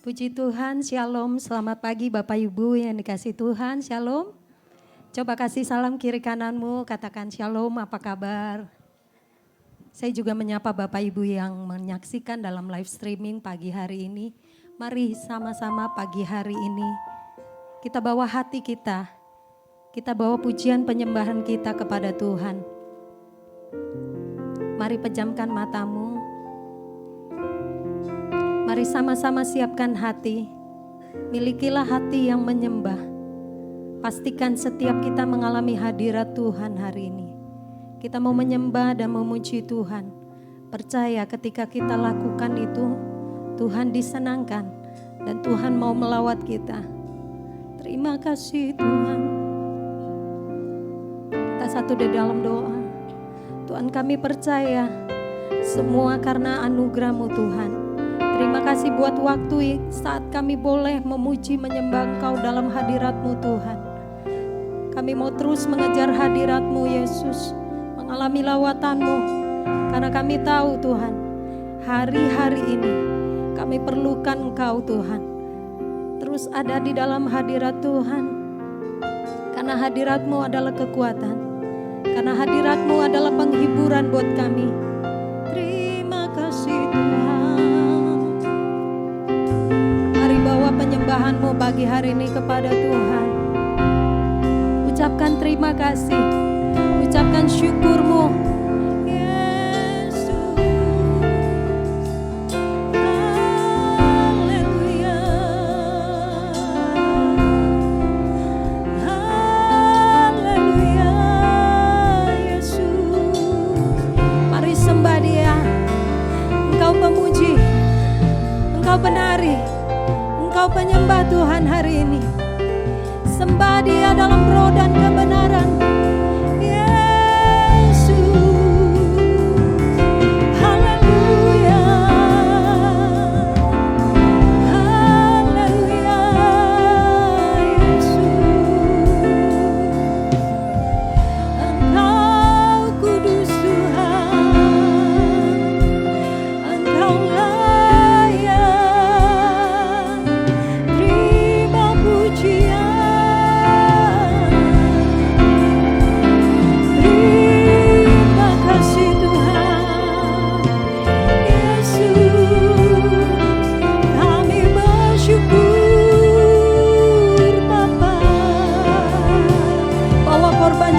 Puji Tuhan, Shalom, selamat pagi Bapak Ibu yang dikasih Tuhan, Shalom. Coba kasih salam kiri kananmu, katakan Shalom, apa kabar? Saya juga menyapa Bapak Ibu yang menyaksikan dalam live streaming pagi hari ini. Mari sama-sama pagi hari ini kita bawa hati kita bawa pujian penyembahan kita kepada Tuhan. Mari pejamkan matamu. Mari sama-sama siapkan hati, milikilah hati yang menyembah. Pastikan setiap kita mengalami hadirat Tuhan hari ini. Kita mau menyembah dan memuji Tuhan. Percaya ketika kita lakukan itu, Tuhan disenangkan dan Tuhan mau melawat kita. Terima kasih Tuhan. Kita satu di dalam doa. Tuhan, kami percaya semua karena anugerah-Mu Tuhan. Terima kasih buat waktu saat kami boleh memuji menyembah Engkau dalam hadirat-Mu Tuhan. Kami mau terus mengejar hadirat-Mu Yesus, mengalami lawatan-Mu. Karena kami tahu Tuhan, hari-hari ini kami perlukan Engkau Tuhan. Terus ada di dalam hadirat Tuhan. Karena hadirat-Mu adalah kekuatan. Karena hadirat-Mu adalah penghiburan buat kami. Terima kasih Tuhan. Penyembahan-Mu pagi hari ini kepada Tuhan. Ucapkan terima kasih, ucapkan syukur-Mu. Yesus, haleluya, haleluya, Yesus. Mari sembah Dia. Engkau pemuji, Engkau penari, Engkau penyembah Tuhan hari ini. Sembah Dia dalam roh dan kebenaran. Yesus, haleluya, haleluya, Yesus. Engkau kudus Tuhan, Engkau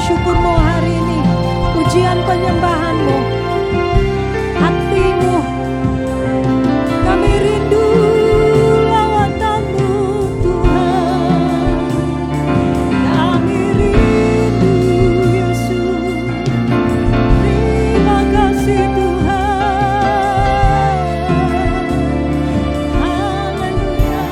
syukur-Mu hari ini, pujian penyembahan-Mu, hatimu, kami rindu lawatan-Mu Tuhan, kami rindu Yesus, terima kasih Tuhan, haleluya,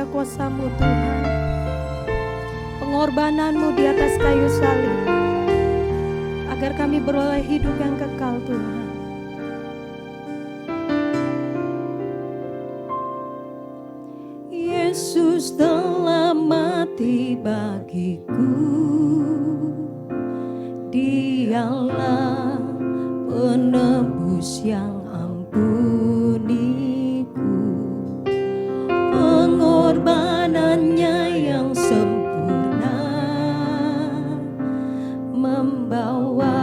kuasa-Mu Tuhan. pengorbanan-Mu di atas kayu salib, agar kami beroleh hidup yang kekal Tuhan. Yesus telah mati bagiku, Dialah penebus yang ampuniku. Pengorbanannya yang sempurna membawa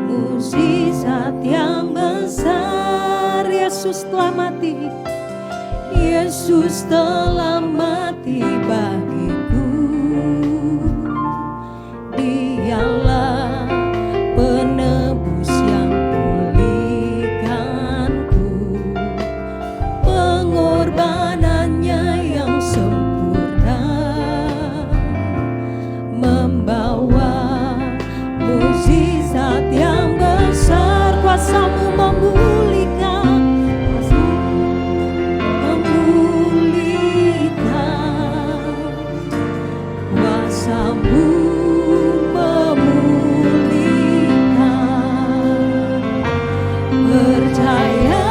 mukjizat yang besar. Yesus telah mati, Yesus telah mati bagiku. Dialah penebus yang pulihkanku. Pengorbanannya yang sempurna membawa mukjizat yang besar. Kuasa-Mu memulihkan, kuasa-Mu memulihkan. Percaya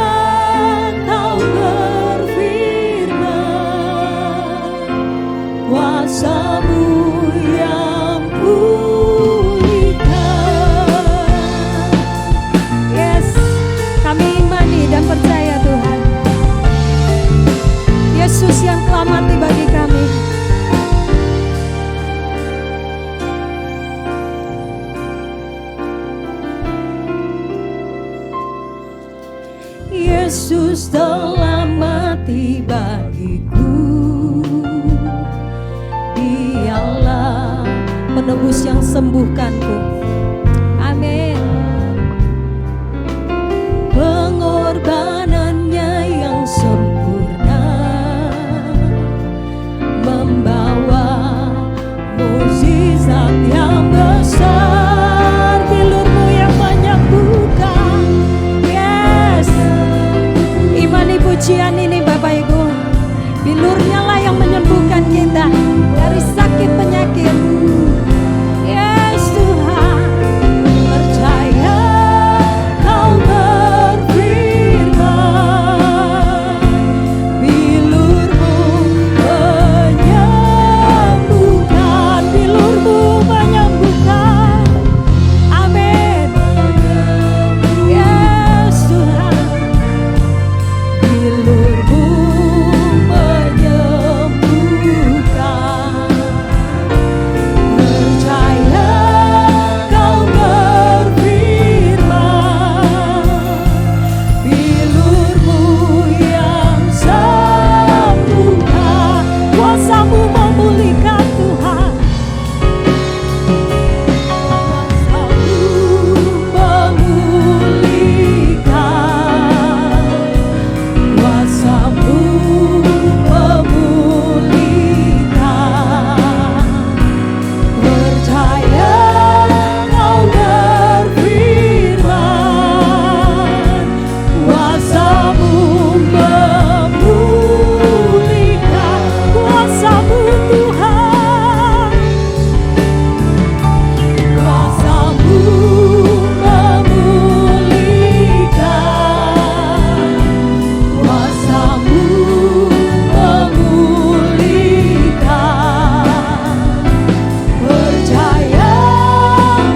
Kau berfirman, kuasa-Mu yang pulihkan. Yes, kami imani dan percaya Tuhan, Yesus yang telah mati bagi kami. Yesus telah mati bagiku. Dialah penebus yang sembuhkanku. Amin. Pengorbanannya yang sempurna membawa mukjizat yang besar. Bilur-Mu yang menyembuhkan. Yes, imani pujian ini Bapak Ibu. Bilur-Nya lah yang menyembuhkan kita dari sakit penyakit. Yes Tuhan, percaya Kau berfirman, bilur-Mu menyembuhkan. Bilur-Mu menyembuhkan. Amin. Yes Tuhan, bilur-Mu menyembuhkan. Percaya Kau berfirman, bilur-Mu yang sembuhkan. Kuasa-Mu memulihkan Tuhan. Kuasa-Mu memulihkan. Percaya Kau berfirman, kuasa-Mu memulihkan. Kuasa-Mu Tuhan, kuasa-Mu memulihkan. Kuasa-Mu memulihkan. Percaya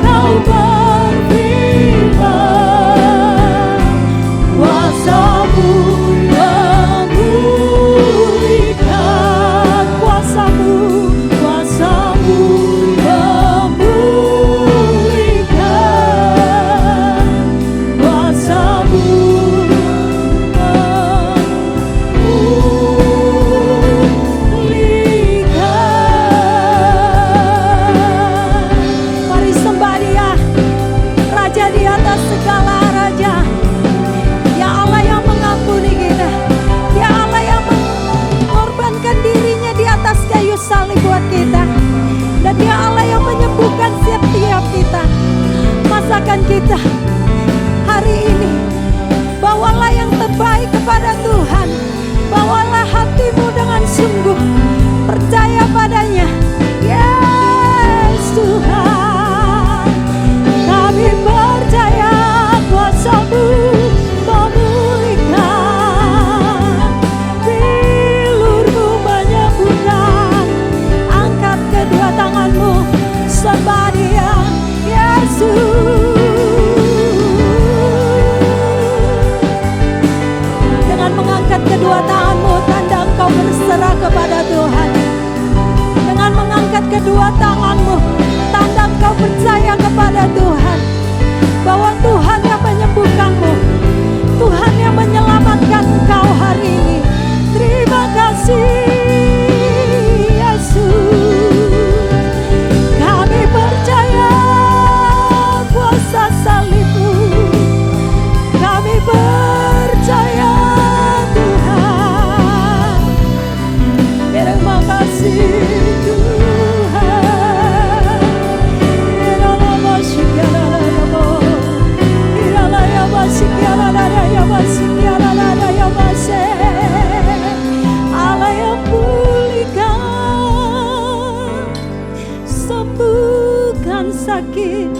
Kau berfirman, kuasa-Mu memulihkan. Kuasa-Mu, kuasa-Mu memulihkan. Kuasa-Mu memulihkan. Mari sembah Dia, Raja di atas segala raja. Ya Allah yang mengampuni kita, Ya Allah yang mengorbankan dirinya di atas kayu salib buat kita, dan Ya Allah yang menyembuhkan setiap kita. Masakan kita hari ini, bawalah yang terbaik kepada Tuhan. Bawalah hatimu dengan sungguh percaya padanya. Ya berserah kepada Tuhan. Dengan mengangkat kedua tanganmu, tanda engkau percaya kepada Tuhan bahwa Tuhan yang menyembuhkanmu, Tuhan yang menyelamatkan engkau hari ini. Terima kasih Yesus. Kami percaya kuasa salib-Mu. Kami percaya Tuhan. Terima kasih Tuhan. Allah yang pulihkan, sembuhkan sakit,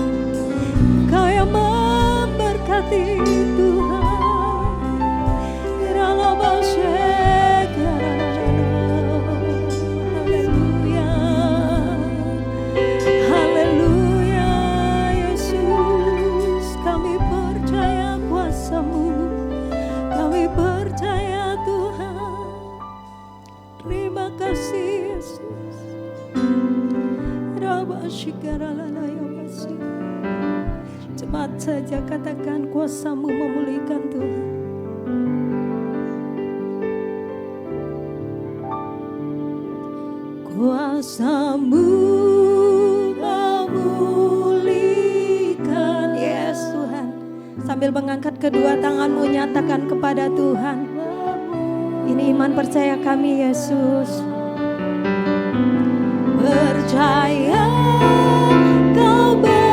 Kau yang memberkati Tuhan. Haleluya, haleluya Yesus. Kami percaya kuasa-Mu, kami percaya Tuhan. Terima kasih Yesus. Cepat saja katakan, kuasa-Mu memulihkan Tuhan. Kuasa-Mu memulihkan. Yes Tuhan. Sambil mengangkat kedua tanganmu, nyatakan kepada Tuhan, ini iman percaya kami Yesus. Percaya Kau berfirman,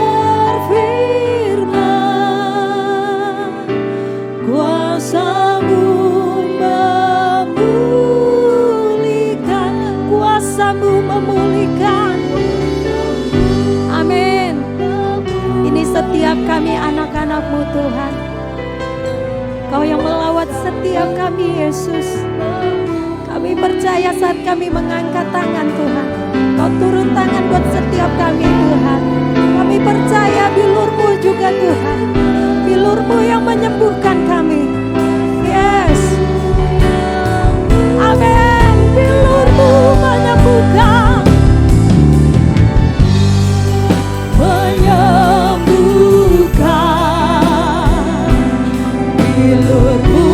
kuasa-Mu memulihkan, kuasa-Mu memulihkan. Amin. Ini setiap kami anak-anak-Mu Tuhan. Kau yang melawat setiap kami Yesus. Kami percaya saat kami mengangkat tangan Tuhan, Kau turun tangan buat setiap kami Tuhan. Kami percaya bilur-Mu juga Tuhan, bilur-Mu yang menyembuhkan kami. Yes, amin. Bilur-Mu menyembuhkan, menyembuhkan. Bilur-Mu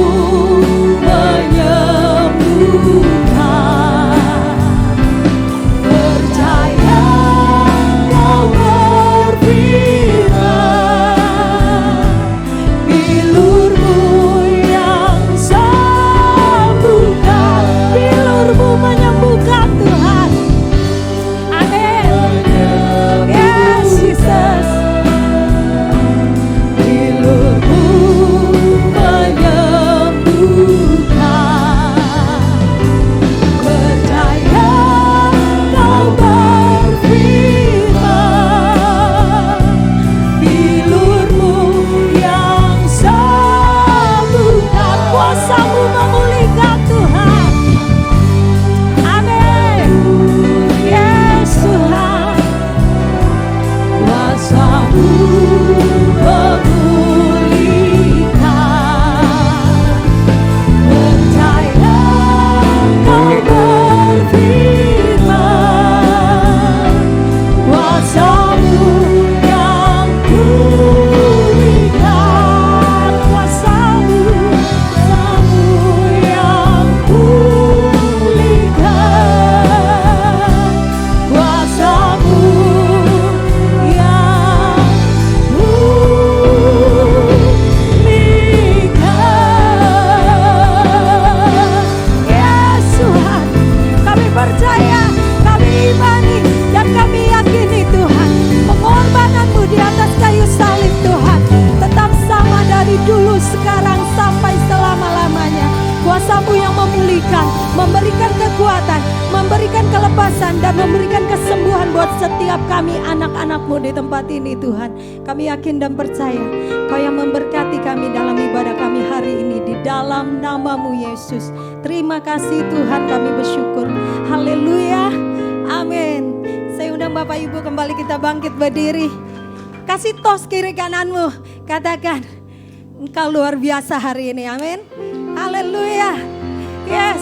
dan memberikan kesembuhan buat setiap kami anak-anak-Mu di tempat ini Tuhan. Kami yakin dan percaya Kau yang memberkati kami dalam ibadah kami hari ini di dalam nama-Mu Yesus. Terima kasih Tuhan, kami bersyukur. Haleluya, amin. Saya undang Bapak Ibu kembali kita bangkit berdiri. Kasih tos kiri kananmu, katakan Engkau luar biasa hari ini, amin. Haleluya, yes.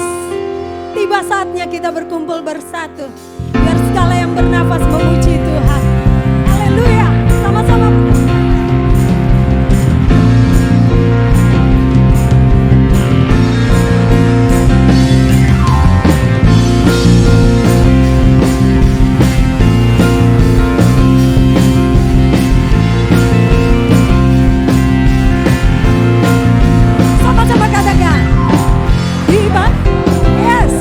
Tiba saatnya kita berkumpul bersatu. Biar segala yang bernafas memuji Tuhan. Haleluya. Sama-sama. Sama-sama katakan. Tiba. Yes.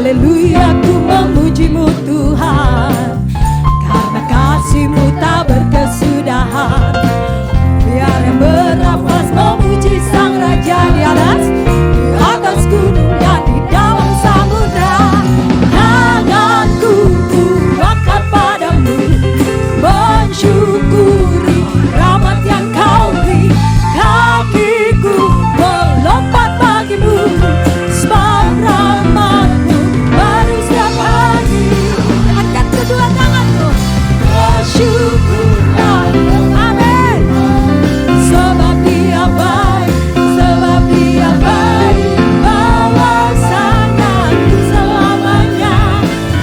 Haleluya, ku memuji-Mu Tuhan, karena kasih-Mu tak berkesudahan. Biar yang bernafas memuji Sang Raja di atas gunung dan di dalam samudra. Tanganku ku angkat padamu, mensyukuri rahmat yang Kau beri. Kakiku melompat bagimu, sebab rahmat-Mu baru setiap hari. Angkat kedua tanganmu, bersyukurlah, amin. Sebab Dia baik, sebab Dia baik, bahwasanya selamanya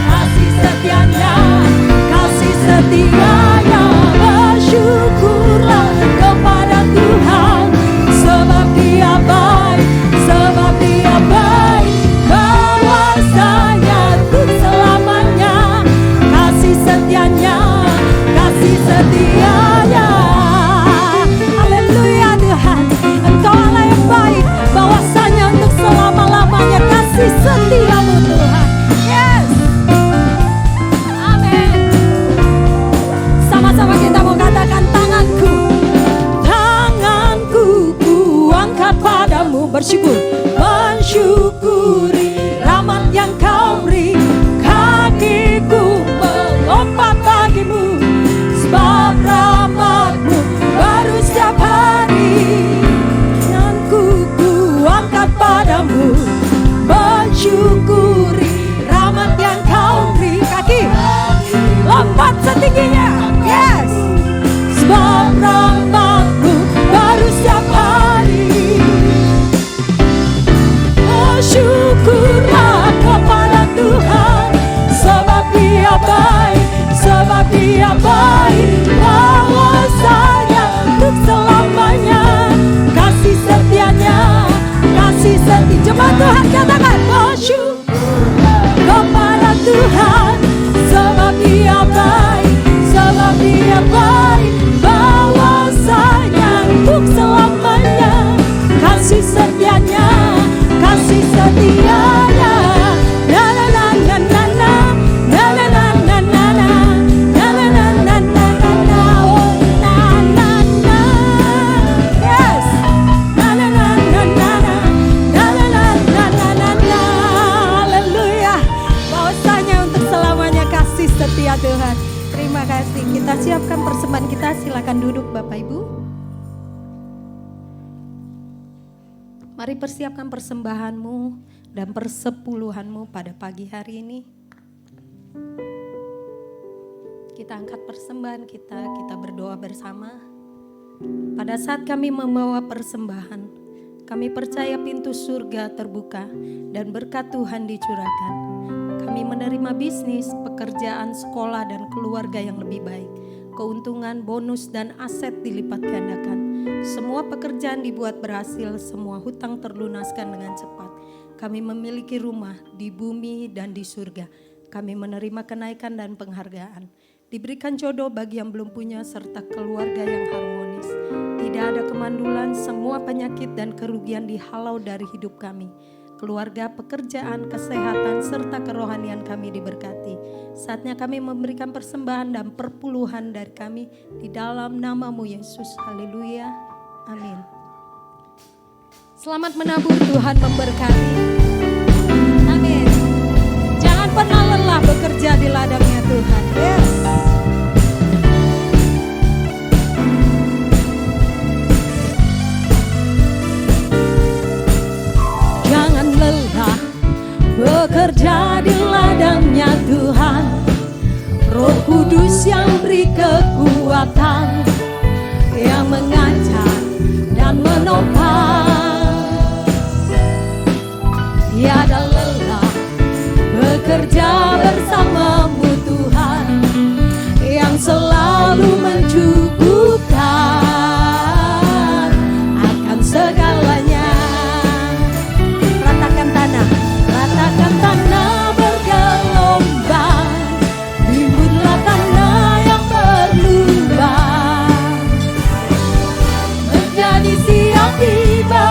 kasih setianya, kasih setianya. Bersyukurlah kepada Tuhan, sebab Dia baik, sebab Dia baik, bahwasanya untuk selamanya kasih setianya, kasih setianya. Haleluya Tuhan, Engkau Allah yang baik, bahwasanya untuk selama-lamanya kasih setia-Mu Tuhan. Yes, amin. Sama-sama kita mau katakan, tanganku, tanganku ku angkat padamu, bersyukur, mensyukuri rahmat yang Kau beri. Kakiku melompat bagimu, sebab rahmat-Mu baru setiap hari. Tanganku ku angkat padamu, mensyukuri rahmat yang Kau beri. Kaki lompat setingginya, yes, sebab rahmat-Mu baru setiap hari. Bersyukurlah kepada Tuhan, sebab Dia baik, sebab Dia baik, bahwasanya untuk selamanya kasih setianya, kasih setia. Coba Tuhan katakan, bersyukur kepada Tuhan, sebab Dia baik, sebab Dia baik, bahwasanya untuk selamanya kasih setianya, kasih setianya. Na na na na na na na na na na na na na na na na na na, oh na na na, yes, na na na na na na na na na na na na. Haleluya, bahwasanya untuk selamanya kasih setia Tuhan. Terima kasih. Kita siapkan persembahan kita, silakan duduk Bapak Ibu. Mari persiapkan persembahanmu dan persepuluhanmu pada pagi hari ini. Kita angkat persembahan kita berdoa bersama. Pada saat kami membawa persembahan, kami percaya pintu surga terbuka dan berkat Tuhan dicurahkan. Kami menerima bisnis, pekerjaan, sekolah, dan keluarga yang lebih baik. Keuntungan, bonus, dan aset dilipat gandakan. Semua pekerjaan dibuat berhasil, semua hutang terlunaskan dengan cepat. Kami memiliki rumah di bumi dan di surga. Kami menerima kenaikan dan penghargaan. Diberikan jodoh bagi yang belum punya serta keluarga yang harmonis. Tidak ada kemandulan, semua penyakit dan kerugian dihalau dari hidup kami. Keluarga, pekerjaan, kesehatan, serta kerohanian kami diberkati. Saatnya kami memberikan persembahan dan perpuluhan dari kami di dalam nama-Mu Yesus. Haleluya. Amin. Selamat menabur, Tuhan memberkati. Amin. Jangan pernah lelah bekerja di ladangnya Tuhan. Yes. Jangan lelah bekerja di ladangnya Tuhan. Roh Kudus yang beri kekuatan, yang mengajar dan menopang. Tiada lelah bekerja bersama-Mu Tuhan, yang selalu mencukupkan akan segalanya. Ratakan tanah bergelombang, timbunlah tanah yang berlubang, menjadi siap tiba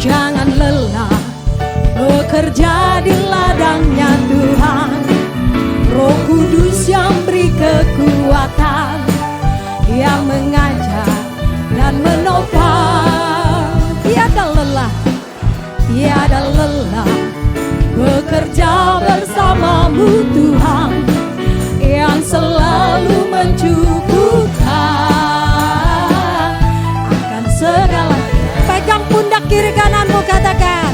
Jangan lelah bekerja di ladangnya Tuhan. Roh Kudus yang beri kekuatan, yang mengajar dan menopang. Tiada lelah bekerja bersamamu Tuhan, yang selalu mencukupkan akan segala. Pegang pundak kiri kananmu, katakan,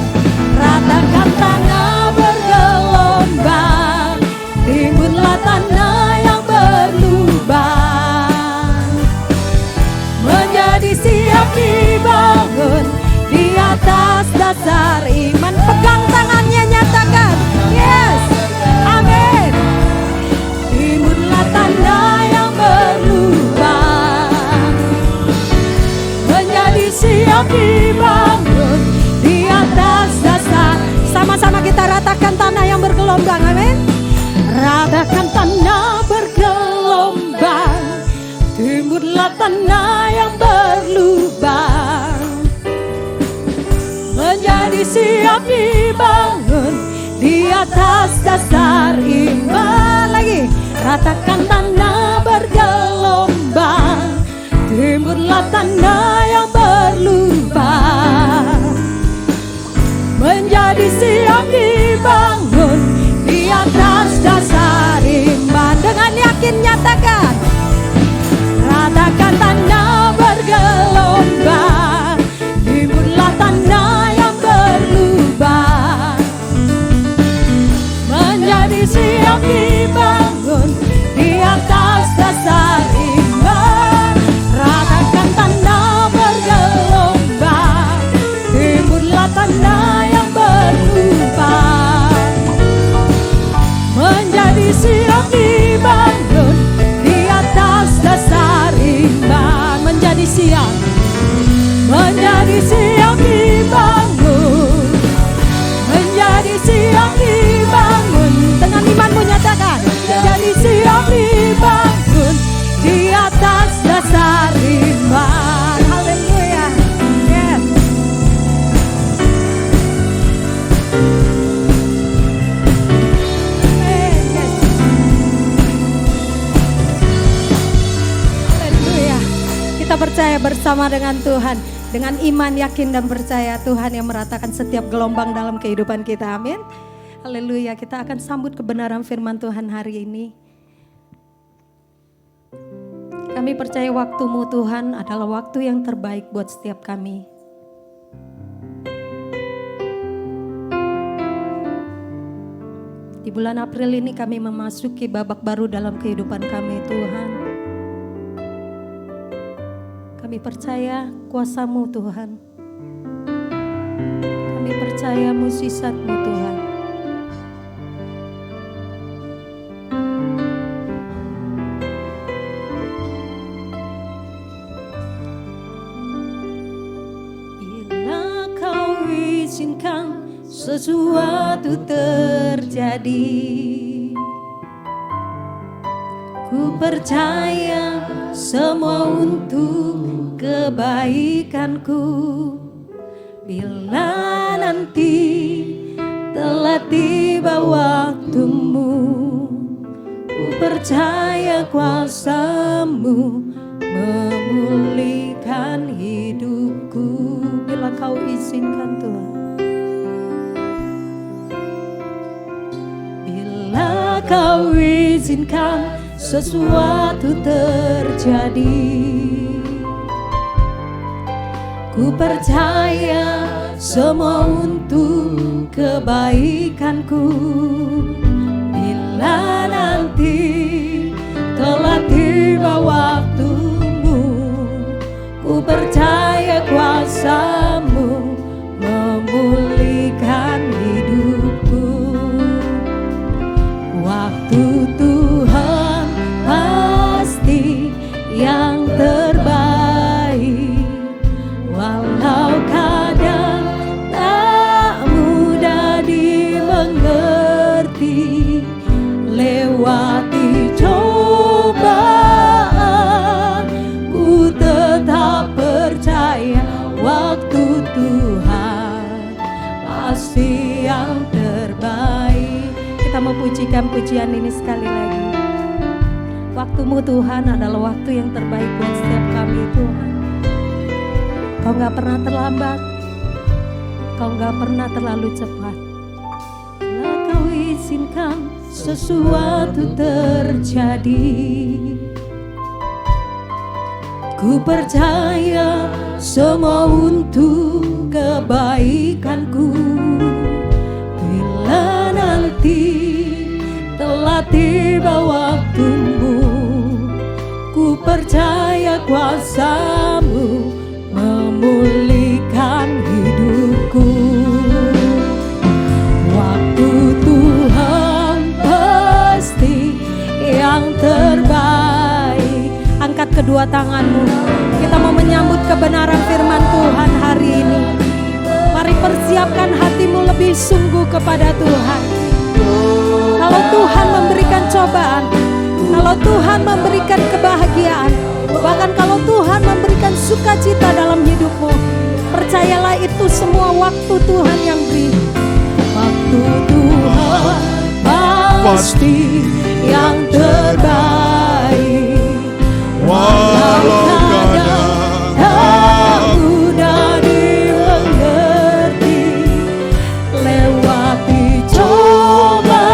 ratakan tanah bergelombang, timbunlah tanah yang berlubang, menjadi siap dibangun di atas dasar iman. Pegang tangannya, nyatakan, yes, amin. Timbunlah tanah yang berlubang, menjadi siap dibangun di atas dasar. Sama-sama kita ratakan tanah yang bergelombang, amin. Ratakan tanah bergelombang, timbunlah tanah yang berlubang, menjadi siap dibangun di atas dasar iman. Lagi, ratakan tanah bergelombang, timbunlah tanah yang berlubang, menjadi siap dibangun di atas dasar iman. Dengan yakin nyatakan, ratakan tanah bergelombang, timbunlah tanah yang berlubang, menjadi siap dibangun di atas dasar iman. Ratakan tanah bergelombang, timbunlah tanah yang berlubang, menjadi siap dibangun di atas dasar iman. Menjadi siap dibangun, menjadi siap dibangun. Dengan imanmu nyatakan, menjadi siap dibangun di atas dasar iman. Haleluya, yes. Haleluya. Kita percaya bersama dengan Tuhan, dengan iman, yakin dan percaya Tuhan yang meratakan setiap gelombang dalam kehidupan kita. Amin. Haleluya. Kita akan sambut kebenaran firman Tuhan hari ini. Kami percaya waktu-Mu Tuhan adalah waktu yang terbaik buat setiap kami. Di bulan April ini kami memasuki babak baru dalam kehidupan kami Tuhan. Kami percaya kuasa-Mu Tuhan. Kami percaya mukjizat-Mu Tuhan. Bila Kau izinkan sesuatu terjadi, ku percaya semua untuk kebaikanku. Bila nanti telah tiba waktumu, ku percaya kuasa-Mu memulihkan hidupku. Bila Kau izinkan Tuhan, bila Kau izinkan sesuatu terjadi, ku percaya semua untuk kebaikanku. Bila nanti telah tiba waktumu, ku percaya kuasa-Mu memulihkan hidupku. Waktu Tuhan pasti yang terbaik, walau kadang tak mudah dimengerti. Lewati cobaan, ku tetap percaya waktu memujikan pujian ini sekali lagi. Waktu-Mu Tuhan adalah waktu yang terbaik buat setiap kami Tuhan. Kau gak pernah terlambat, Kau gak pernah terlalu cepat. Bila Kau izinkan sesuatu terjadi, ku percaya semua untuk kebaikanku. Bila nanti telah tiba waktumu, ku percaya kuasa-Mu memulihkan hidupku. Waktu Tuhan pasti yang terbaik. Angkat kedua tanganmu, kita mau menyambut kebenaran firman Tuhan hari ini. Mari persiapkan hatimu lebih sungguh kepada Tuhan. Kalau Tuhan memberikan cobaan, kalau Tuhan memberikan kebahagiaan, bahkan kalau Tuhan memberikan sukacita dalam hidupmu, percayalah itu semua waktu Tuhan yang beri. Waktu Tuhan pasti yang terbaik. Walau kadang tak mudah dimengerti, lewati cobaan,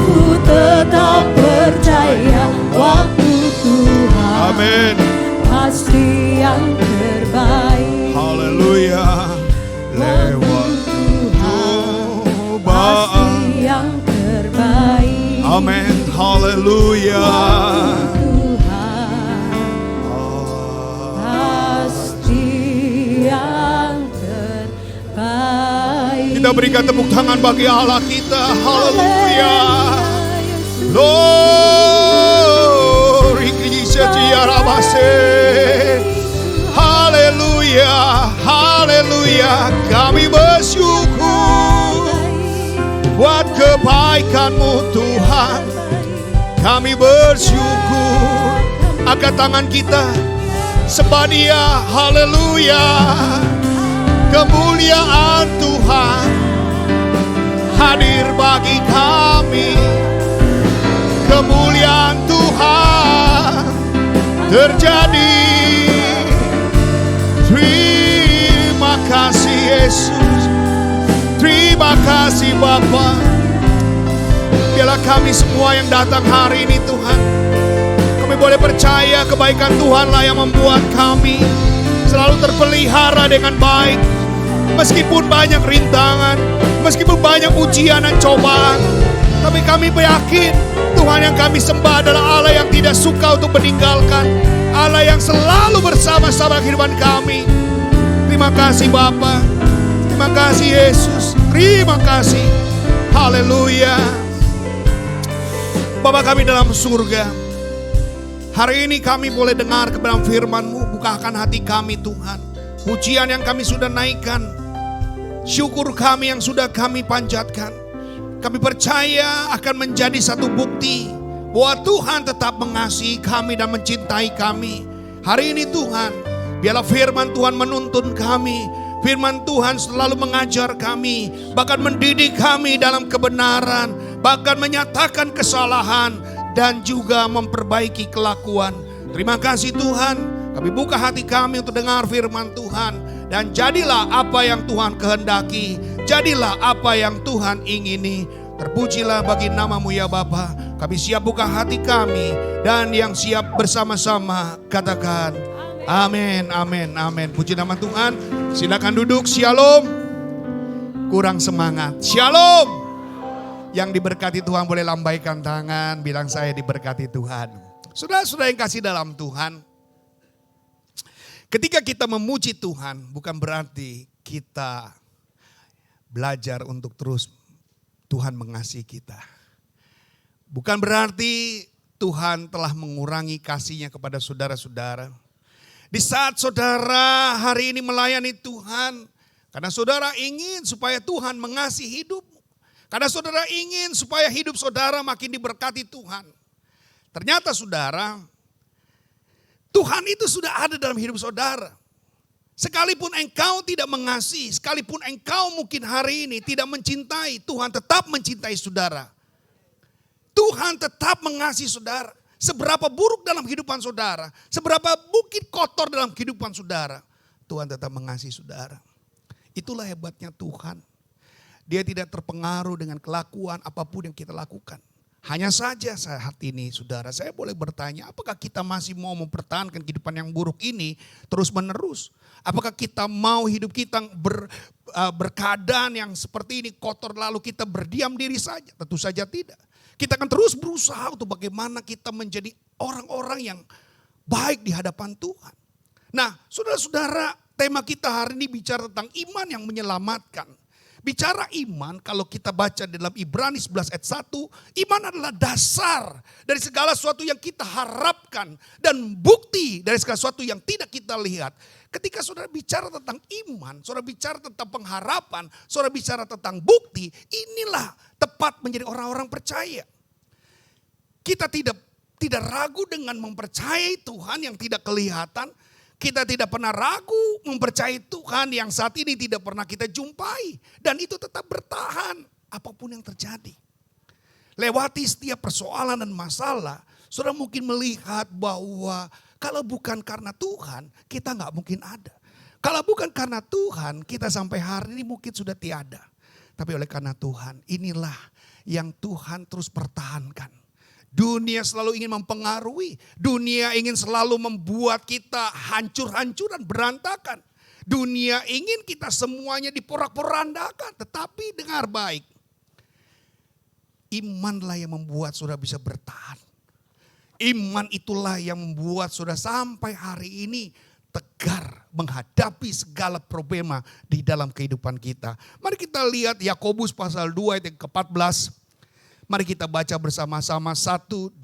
ku tetap percaya waktu Tuhan Amin. pasti yang terbaik. Haleluya. Lewat Tuhan cobaan. pasti yang terbaik. Amin. Haleluya. Tuhan pasti yang terbaik. Kita berikan tepuk tangan bagi Allah kita. Haleluya. Glory Haleluya. Haleluya. Kami bersyukur buat kebaikan-Mu Tuhan. Kami bersyukur. Angkat tangan kita, sembah Dia. Haleluya. Kemuliaan Tuhan hadir bagi kami. Kemuliaan Tuhan terjadi. Terima kasih Yesus. Terima kasih Bapa. Biarlah kami semua yang datang hari ini Tuhan, kami boleh percaya kebaikan Tuhanlah yang membuat kami selalu terpelihara dengan baik. Meskipun banyak rintangan, meskipun banyak ujian dan cobaan, tapi kami yakin Tuhan yang kami sembah adalah Allah yang tidak suka untuk meninggalkan, Allah yang selalu bersama-sama kehidupan kami. Terima kasih Bapa, terima kasih Yesus, terima kasih. Haleluya. Bapa kami dalam surga, hari ini kami boleh dengar kebenaran firman-Mu. Bukakan hati kami Tuhan. Pujian yang kami sudah naikkan, syukur kami yang sudah kami panjatkan, kami percaya akan menjadi satu bukti bahwa Tuhan tetap mengasihi kami dan mencintai kami. Hari ini Tuhan, biarlah firman Tuhan menuntun kami. Firman Tuhan selalu mengajar kami, bahkan mendidik kami dalam kebenaran, bahkan menyatakan kesalahan dan juga memperbaiki kelakuan. Terima kasih Tuhan, kami buka hati kami untuk dengar firman Tuhan. Dan jadilah apa yang Tuhan kehendaki, jadilah apa yang Tuhan ingini. Terpujilah bagi nama-Mu ya Bapa. Kami siap buka hati kami, dan yang siap bersama-sama katakan amin, amin, amin. Puji nama Tuhan. Silakan duduk. Shalom. Kurang semangat. Shalom. Yang diberkati Tuhan boleh lambaikan tangan, bilang saya diberkati Tuhan. Saudara-saudara yang kasih dalam Tuhan, ketika kita memuji Tuhan bukan berarti kita belajar untuk terus Tuhan mengasihi kita. Bukan berarti Tuhan telah mengurangi kasih-Nya kepada saudara-saudara. Di saat saudara hari ini melayani Tuhan, karena saudara ingin supaya Tuhan mengasihi hidupmu. Karena saudara ingin supaya hidup saudara makin diberkati Tuhan. Ternyata saudara, Tuhan itu sudah ada dalam hidup saudara. Sekalipun engkau tidak mengasihi, sekalipun engkau mungkin hari ini tidak mencintai, Tuhan tetap mencintai saudara. Tuhan tetap mengasihi saudara. Seberapa buruk dalam kehidupan saudara, seberapa mungkin kotor dalam kehidupan saudara, Tuhan tetap mengasihi saudara. Itulah hebatnya Tuhan. Dia tidak terpengaruh dengan kelakuan apapun yang kita lakukan. Hanya saja saat ini saudara, saya boleh bertanya, apakah kita masih mau mempertahankan kehidupan yang buruk ini terus menerus? Apakah kita mau hidup kita berkeadaan yang seperti ini kotor lalu kita berdiam diri saja? Tentu saja tidak. Kita akan terus berusaha untuk bagaimana kita menjadi orang-orang yang baik di hadapan Tuhan. Nah, saudara-saudara, tema kita hari ini bicara tentang iman yang menyelamatkan. Bicara iman, kalau kita baca dalam Ibrani 11 ayat 1, iman adalah dasar dari segala sesuatu yang kita harapkan dan bukti dari segala sesuatu yang tidak kita lihat. Ketika saudara bicara tentang iman, saudara bicara tentang pengharapan, saudara bicara tentang bukti, inilah tepat menjadi orang-orang percaya. Kita tidak ragu dengan mempercayai Tuhan yang tidak kelihatan. Kita tidak pernah ragu mempercayai Tuhan yang saat ini tidak pernah kita jumpai. Dan itu tetap bertahan apapun yang terjadi. Lewati setiap persoalan dan masalah, saudara mungkin melihat bahwa kalau bukan karena Tuhan, kita nggak mungkin ada. Kalau bukan karena Tuhan, kita sampai hari ini mungkin sudah tiada. Tapi oleh karena Tuhan, inilah yang Tuhan terus pertahankan. Dunia selalu ingin mempengaruhi. Dunia ingin selalu membuat kita hancur-hancuran, berantakan. Dunia ingin kita semuanya diporak-porandakan. Tetapi dengar baik. Imanlah yang membuat saudara bisa bertahan. Iman itulah yang membuat saudara sampai hari ini tegar menghadapi segala problema di dalam kehidupan kita. Mari kita lihat Yakobus pasal 2 ayat yang ke-14. Mari kita baca bersama-sama 1, 2,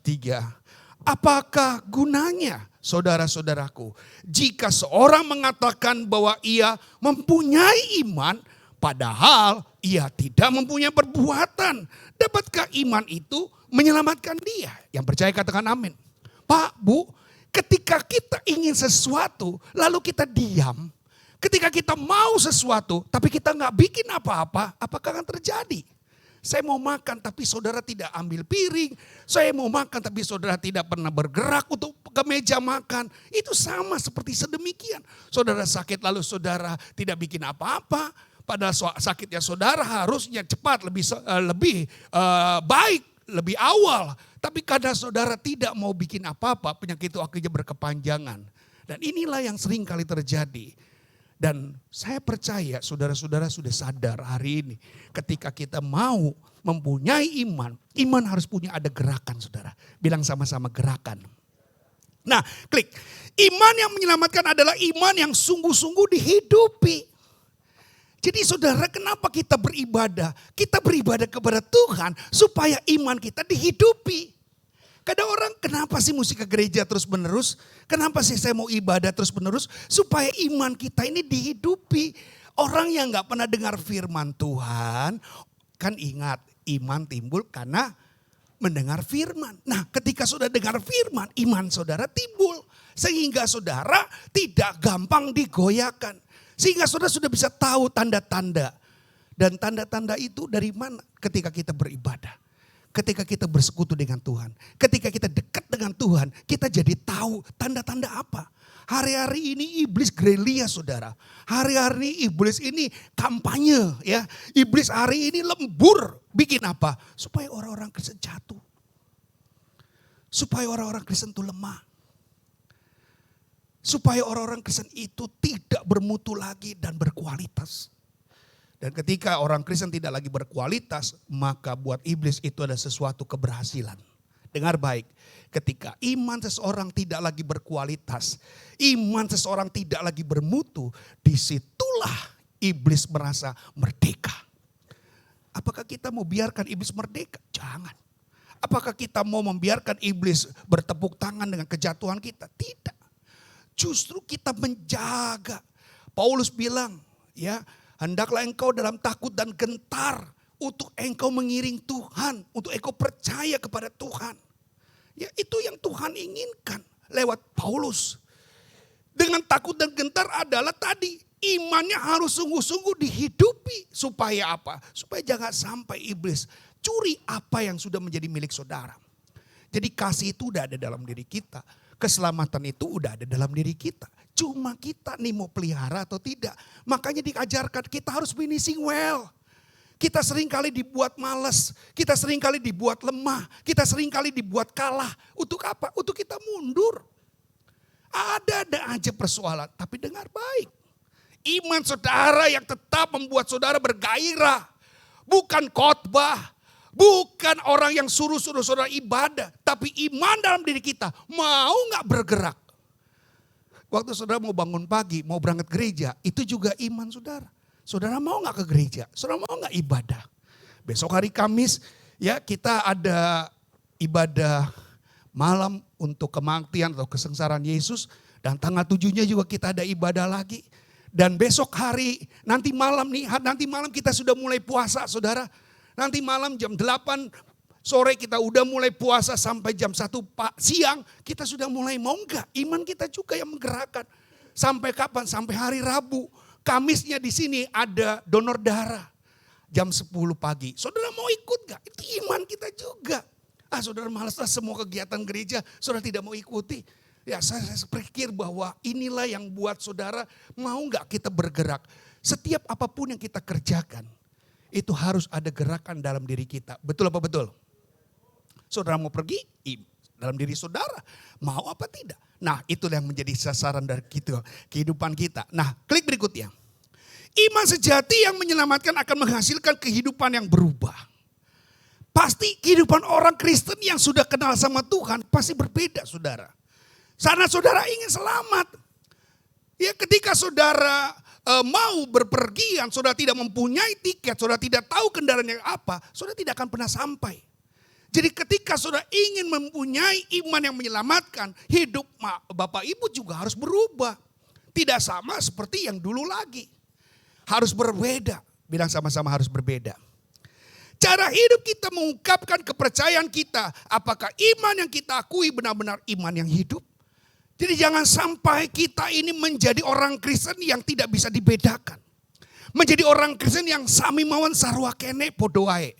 3. Apakah gunanya saudara-saudaraku jika seorang mengatakan bahwa ia mempunyai iman padahal ia tidak mempunyai perbuatan? Dapatkah iman itu menyelamatkan dia? Yang percaya katakan amin. Pak, Bu, ketika kita ingin sesuatu lalu kita diam. Ketika kita mau sesuatu tapi kita nggak bikin apa-apa, apakah akan terjadi? Saya mau makan tapi saudara tidak ambil piring. Saya mau makan tapi saudara tidak pernah bergerak untuk ke meja makan. Itu sama seperti sedemikian. Saudara sakit lalu saudara tidak bikin apa-apa. Padahal sakitnya saudara harusnya cepat, lebih baik, lebih awal. Tapi kadang saudara tidak mau bikin apa-apa, penyakit itu akhirnya berkepanjangan. Dan inilah yang sering kali terjadi. Dan saya percaya saudara-saudara sudah sadar hari ini. Ketika kita mau mempunyai iman, iman harus punya ada gerakan saudara. Bilang sama-sama gerakan. Nah klik, iman yang menyelamatkan adalah iman yang sungguh-sungguh dihidupi. Jadi saudara, kenapa kita beribadah? Kita beribadah kepada Tuhan supaya iman kita dihidupi. Kadang orang, kenapa sih mesti ke gereja terus menerus? Kenapa sih saya mau ibadah terus menerus? Supaya iman kita ini dihidupi. Orang yang gak pernah dengar firman Tuhan, kan ingat iman timbul karena mendengar firman. Nah ketika sudah dengar firman, iman saudara timbul. Sehingga saudara tidak gampang digoyahkan. Sehingga saudara sudah bisa tahu tanda-tanda. Dan tanda-tanda itu dari mana? Ketika kita beribadah. Ketika kita bersekutu dengan Tuhan. Ketika kita dekat dengan Tuhan. Kita jadi tahu tanda-tanda apa. Hari-hari ini iblis gerilya saudara. Hari-hari ini iblis ini kampanye ya. Iblis hari ini lembur. Bikin apa? Supaya orang-orang Kristen jatuh. Supaya orang-orang Kristen itu lemah. Supaya orang-orang Kristen itu tidak bermutu lagi dan berkualitas. Dan ketika orang Kristen tidak lagi berkualitas, maka buat iblis itu ada sesuatu keberhasilan. Dengar baik, ketika iman seseorang tidak lagi berkualitas, iman seseorang tidak lagi bermutu, disitulah iblis merasa merdeka. Apakah kita mau biarkan iblis merdeka? Jangan. Apakah kita mau membiarkan iblis bertepuk tangan dengan kejatuhan kita? Tidak. Justru kita menjaga. Paulus bilang, ya, hendaklah engkau dalam takut dan gentar untuk engkau mengiring Tuhan, untuk engkau percaya kepada Tuhan. Ya itu yang Tuhan inginkan lewat Paulus. dengan takut dan gentar adalah tadi. Imannya harus sungguh-sungguh dihidupi. Supaya apa? Supaya jangan sampai iblis curi apa yang sudah menjadi milik saudara. Jadi kasih itu udah ada dalam diri kita. Keselamatan itu udah ada dalam diri kita. Cuma kita nih mau pelihara atau tidak. Makanya diajarkan kita harus finishing well. Kita seringkali dibuat malas. Kita seringkali dibuat lemah. Kita seringkali dibuat kalah. Untuk apa? Untuk kita mundur. Ada aja persoalan. Tapi dengar baik. Iman saudara yang tetap membuat saudara bergairah. Bukan khotbah. Bukan orang yang suruh-suruh saudara ibadah. Tapi iman dalam diri kita. Mau gak bergerak? Waktu saudara mau bangun pagi, mau berangkat gereja. Itu juga iman saudara. Saudara mau gak ke gereja? Saudara mau gak ibadah? Besok hari Kamis ya kita ada ibadah malam untuk kematian atau kesengsaraan Yesus. Dan tanggal 7-nya juga kita ada ibadah lagi. Dan besok hari, nanti malam kita sudah mulai puasa saudara. Nanti malam jam 8 sore kita udah mulai puasa sampai jam 1 siang. Kita sudah mulai, mau enggak? Iman kita juga yang menggerakkan. Sampai kapan? Sampai hari Rabu. Kamisnya di sini ada donor darah. Jam 10 pagi. Saudara mau ikut enggak? Itu iman kita juga. Saudara malas semua kegiatan gereja. Saudara tidak mau ikuti. Ya saya pikir bahwa inilah yang buat saudara mau gak kita bergerak. Setiap apapun yang kita kerjakan itu harus ada gerakan dalam diri kita. Betul apa betul? Saudara mau pergi dalam diri saudara. Mau apa tidak? Nah itulah yang menjadi sasaran dari kehidupan kita. Nah klik berikutnya. Iman sejati yang menyelamatkan akan menghasilkan kehidupan yang berubah. Pasti kehidupan orang Kristen yang sudah kenal sama Tuhan pasti berbeda saudara. Karena saudara ingin selamat. Ya ketika saudara mau berpergian, saudara tidak mempunyai tiket, saudara tidak tahu kendaraannya apa, saudara tidak akan pernah sampai. Jadi ketika saudara ingin mempunyai iman yang menyelamatkan, hidup Bapak Ibu juga harus berubah. Tidak sama seperti yang dulu lagi. Harus berbeda. Bilang sama-sama harus berbeda. Cara hidup kita mengungkapkan kepercayaan kita. Apakah iman yang kita akui benar-benar iman yang hidup? Jadi jangan sampai kita ini menjadi orang Kristen yang tidak bisa dibedakan. Menjadi orang Kristen yang sami mawon sarwa kene podo wae.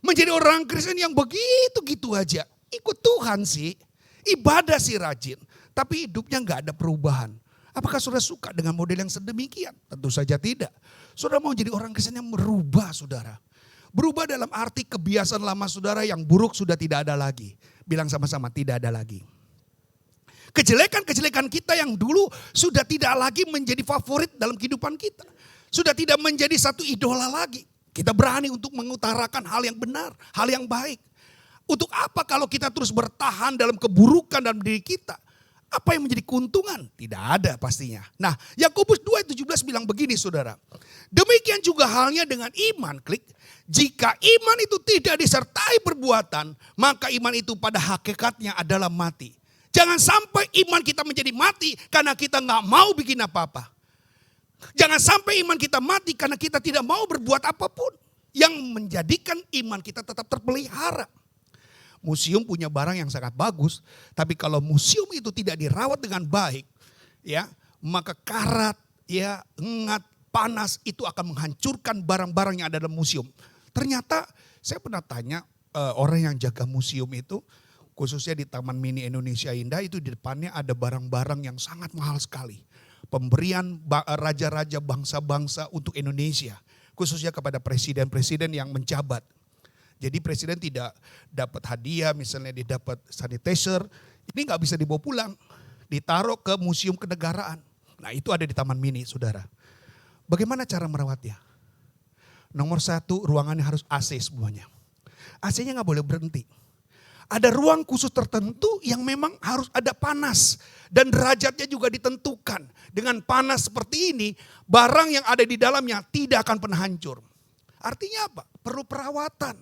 Menjadi orang Kristen yang begitu gitu aja. Ikut Tuhan sih, ibadah sih rajin. Tapi hidupnya gak ada perubahan. Apakah saudara suka dengan model yang sedemikian? Tentu saja tidak. Saudara mau jadi orang Kristen yang merubah saudara. Berubah dalam arti kebiasaan lama saudara yang buruk sudah tidak ada lagi. Bilang sama-sama tidak ada lagi. Kejelekan-kejelekan kita yang dulu sudah tidak lagi menjadi favorit dalam kehidupan kita. Sudah tidak menjadi satu idola lagi. Kita berani untuk mengutarakan hal yang benar, hal yang baik. Untuk apa kalau kita terus bertahan dalam keburukan dalam diri kita? Apa yang menjadi keuntungan? Tidak ada pastinya. Nah Yakobus 2:17 bilang begini saudara. Demikian juga halnya dengan iman, klik. Jika iman itu tidak disertai perbuatan, maka iman itu pada hakikatnya adalah mati. Jangan sampai iman kita menjadi mati karena kita gak mau bikin apa-apa. Jangan sampai iman kita mati karena kita tidak mau berbuat apapun. Yang menjadikan iman kita tetap terpelihara. Museum punya barang yang sangat bagus. Tapi kalau museum itu tidak dirawat dengan baik. Ya, maka karat, ya, engat, panas itu akan menghancurkan barang-barang yang ada dalam museum. Ternyata saya pernah tanya orang yang jaga museum itu. Khususnya di Taman Mini Indonesia Indah itu di depannya ada barang-barang yang sangat mahal sekali. Pemberian raja-raja bangsa-bangsa untuk Indonesia. Khususnya kepada presiden-presiden yang menjabat. Jadi presiden tidak dapat hadiah, misalnya dia dapat sanitizer. Ini gak bisa dibawa pulang. Ditaruh ke museum kenegaraan. Nah itu ada di Taman Mini saudara. Bagaimana cara merawatnya? Nomor 1 ruangannya harus AC semuanya. AC-nya gak boleh berhenti. Ada ruang khusus tertentu yang memang harus ada panas. Dan derajatnya juga ditentukan. Dengan panas seperti ini, barang yang ada di dalamnya tidak akan pernah hancur. Artinya apa? Perlu perawatan.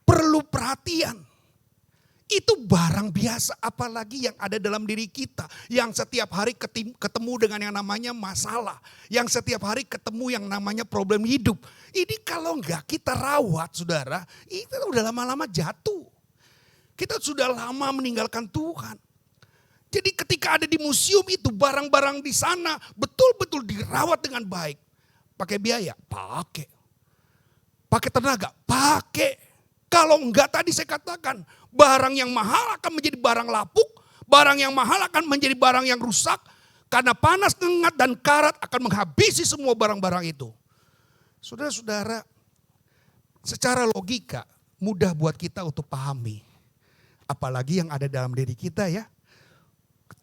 Perlu perhatian. Itu barang biasa, apalagi yang ada dalam diri kita. Yang setiap hari ketemu dengan yang namanya masalah. Yang setiap hari ketemu yang namanya problem hidup. Ini kalau enggak kita rawat saudara, itu udah lama-lama jatuh. Kita sudah lama meninggalkan Tuhan. Jadi ketika ada di museum itu barang-barang di sana betul-betul dirawat dengan baik. Pakai biaya? Pakai. Pakai tenaga? Pakai. Kalau enggak tadi saya katakan barang yang mahal akan menjadi barang lapuk. Barang yang mahal akan menjadi barang yang rusak. Karena panas, ngengat dan karat akan menghabisi semua barang-barang itu. Saudara-saudara, secara logika mudah buat kita untuk pahami. Apalagi yang ada dalam diri kita ya.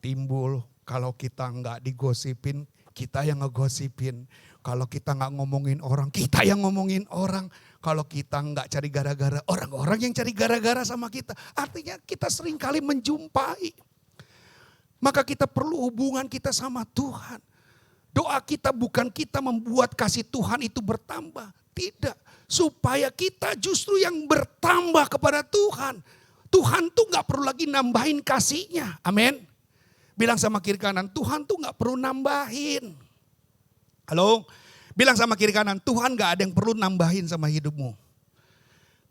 Timbul kalau kita nggak digosipin, kita yang ngegosipin. Kalau kita nggak ngomongin orang, kita yang ngomongin orang. Kalau kita nggak cari gara-gara, orang-orang yang cari gara-gara sama kita. Artinya kita seringkali menjumpai. Maka kita perlu hubungan kita sama Tuhan. Doa kita bukan kita membuat kasih Tuhan itu bertambah. Tidak, supaya kita justru yang bertambah kepada Tuhan. Tuhan tuh gak perlu lagi nambahin kasihnya, amin. Bilang sama kiri kanan, Tuhan tuh gak perlu nambahin. Halo, bilang sama kiri kanan, Tuhan gak ada yang perlu nambahin sama hidupmu.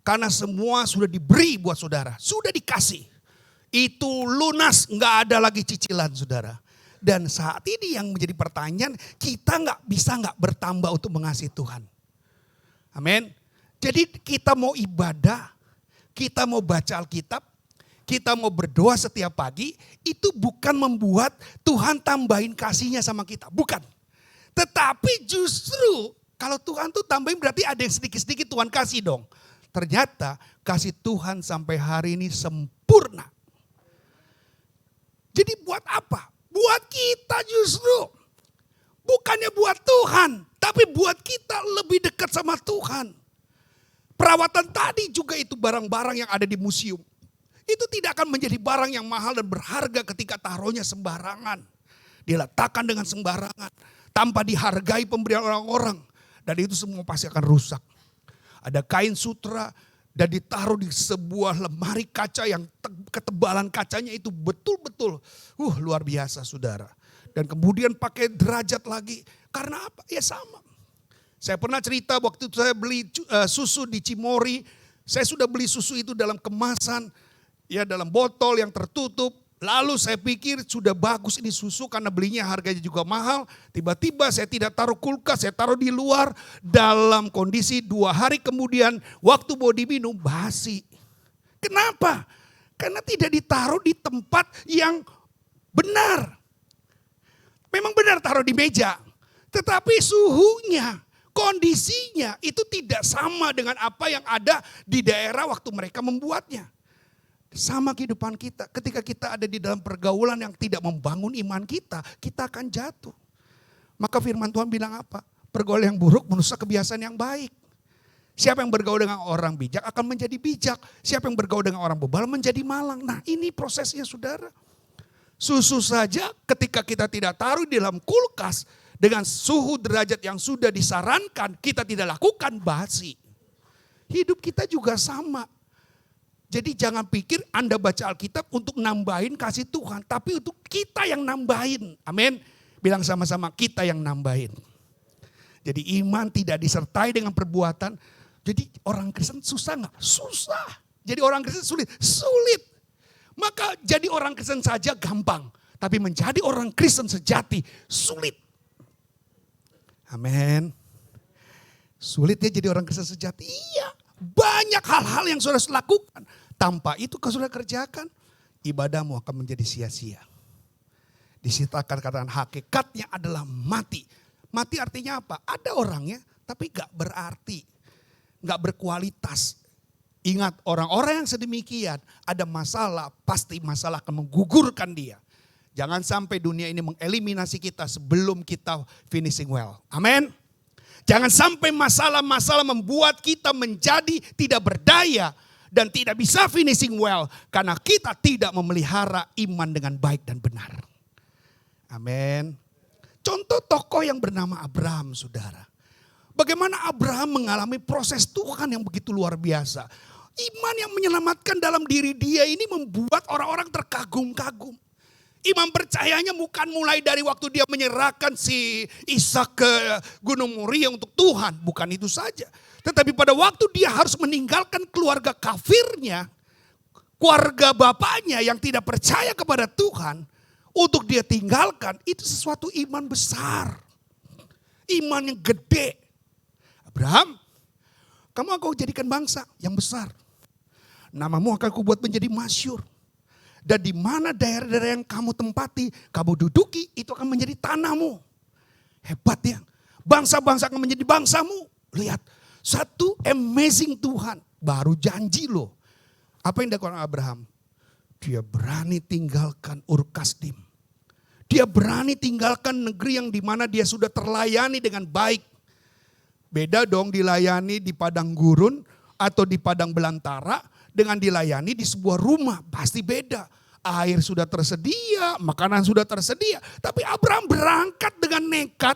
Karena semua sudah diberi buat saudara, sudah dikasih. Itu lunas, gak ada lagi cicilan saudara. Dan saat ini yang menjadi pertanyaan, kita gak bisa gak bertambah untuk mengasihi Tuhan. Amin. Jadi kita mau ibadah, kita mau baca Alkitab, kita mau berdoa setiap pagi, itu bukan membuat Tuhan tambahin kasihnya sama kita. Bukan. Tetapi justru kalau Tuhan tuh tambahin berarti ada yang sedikit-sedikit Tuhan kasih dong. Ternyata kasih Tuhan sampai hari ini sempurna. Jadi buat apa? Buat kita justru. Bukannya buat Tuhan, tapi buat kita lebih dekat sama Tuhan. Perawatan tadi juga itu barang-barang yang ada di museum. Itu tidak akan menjadi barang yang mahal dan berharga ketika taruhnya sembarangan. Diletakkan dengan sembarangan. Tanpa dihargai pemberian orang-orang. Dan itu semua pasti akan rusak. Ada kain sutra dan ditaruh di sebuah lemari kaca yang ketebalan kacanya itu betul-betul luar biasa saudara. Dan kemudian pakai derajat lagi. Karena apa? Ya sama. Saya pernah cerita waktu itu saya beli susu di Cimory. Saya sudah beli susu itu dalam kemasan. Ya dalam botol yang tertutup. Lalu saya pikir sudah bagus ini susu karena belinya harganya juga mahal. Tiba-tiba saya tidak taruh kulkas, saya taruh di luar. Dalam kondisi 2 hari kemudian waktu mau diminum basi. Kenapa? Karena tidak ditaruh di tempat yang benar. Memang benar taruh di meja. Tetapi suhunya, kondisinya itu tidak sama dengan apa yang ada di daerah waktu mereka membuatnya. Sama kehidupan kita. Ketika kita ada di dalam pergaulan yang tidak membangun iman kita, kita akan jatuh. Maka firman Tuhan bilang apa? Pergaulan yang buruk merusak kebiasaan yang baik. Siapa yang bergaul dengan orang bijak akan menjadi bijak. Siapa yang bergaul dengan orang bebal menjadi malang. Nah ini prosesnya saudara. Susu saja ketika kita tidak taruh di dalam kulkas dengan suhu derajat yang sudah disarankan, kita tidak lakukan basi. Hidup kita juga sama. Jadi jangan pikir Anda baca Alkitab untuk nambahin kasih Tuhan, tapi untuk kita yang nambahin. Amin. Bilang sama-sama kita yang nambahin. Jadi iman tidak disertai dengan perbuatan. Jadi orang Kristen susah nggak? Susah. Jadi orang Kristen sulit? Sulit. Maka jadi orang Kristen saja gampang. Tapi menjadi orang Kristen sejati sulit. Amin. Sulit ya jadi orang Kristen sejati. Iya. Banyak hal-hal yang saudara lakukan. Tanpa itu kalau saudara kerjakan. Ibadahmu akan menjadi sia-sia. Di situ akan katakan hakikatnya adalah mati. Mati artinya apa? Ada orangnya tapi gak berarti. Gak berkualitas. Ingat orang-orang yang sedemikian ada masalah, pasti masalah akan menggugurkan dia. Jangan sampai dunia ini mengeliminasi kita sebelum kita finishing well. Amin. Jangan sampai masalah-masalah membuat kita menjadi tidak berdaya dan tidak bisa finishing well. Karena kita tidak memelihara iman dengan baik dan benar. Amin. Contoh tokoh yang bernama Abraham saudara. Bagaimana Abraham mengalami proses Tuhan yang begitu luar biasa. Iman yang menyelamatkan dalam diri dia ini membuat orang-orang terkagum-kagum. Iman percayanya bukan mulai dari waktu dia menyerahkan si Ishak ke Gunung Moria untuk Tuhan. Bukan itu saja. Tetapi pada waktu dia harus meninggalkan keluarga kafirnya. Keluarga bapaknya yang tidak percaya kepada Tuhan. untuk dia tinggalkan, itu sesuatu iman besar. Iman yang gede. Abraham, kamu aku jadikan bangsa yang besar. Namamu akan kubuat menjadi masyhur. Dan di mana daerah-daerah yang kamu tempati, kamu duduki, itu akan menjadi tanahmu. Hebat ya. Bangsa-bangsa akan menjadi bangsamu. Lihat, satu amazing Tuhan. Baru janji loh. Apa yang dilakukan Abraham? Dia berani tinggalkan Ur Kasdim. Dia berani tinggalkan negeri yang dimana dia sudah terlayani dengan baik. Beda dong dilayani di padang gurun atau di padang belantara dengan dilayani di sebuah rumah. Pasti beda. Air sudah tersedia, makanan sudah tersedia. Tapi Abraham berangkat dengan nekat.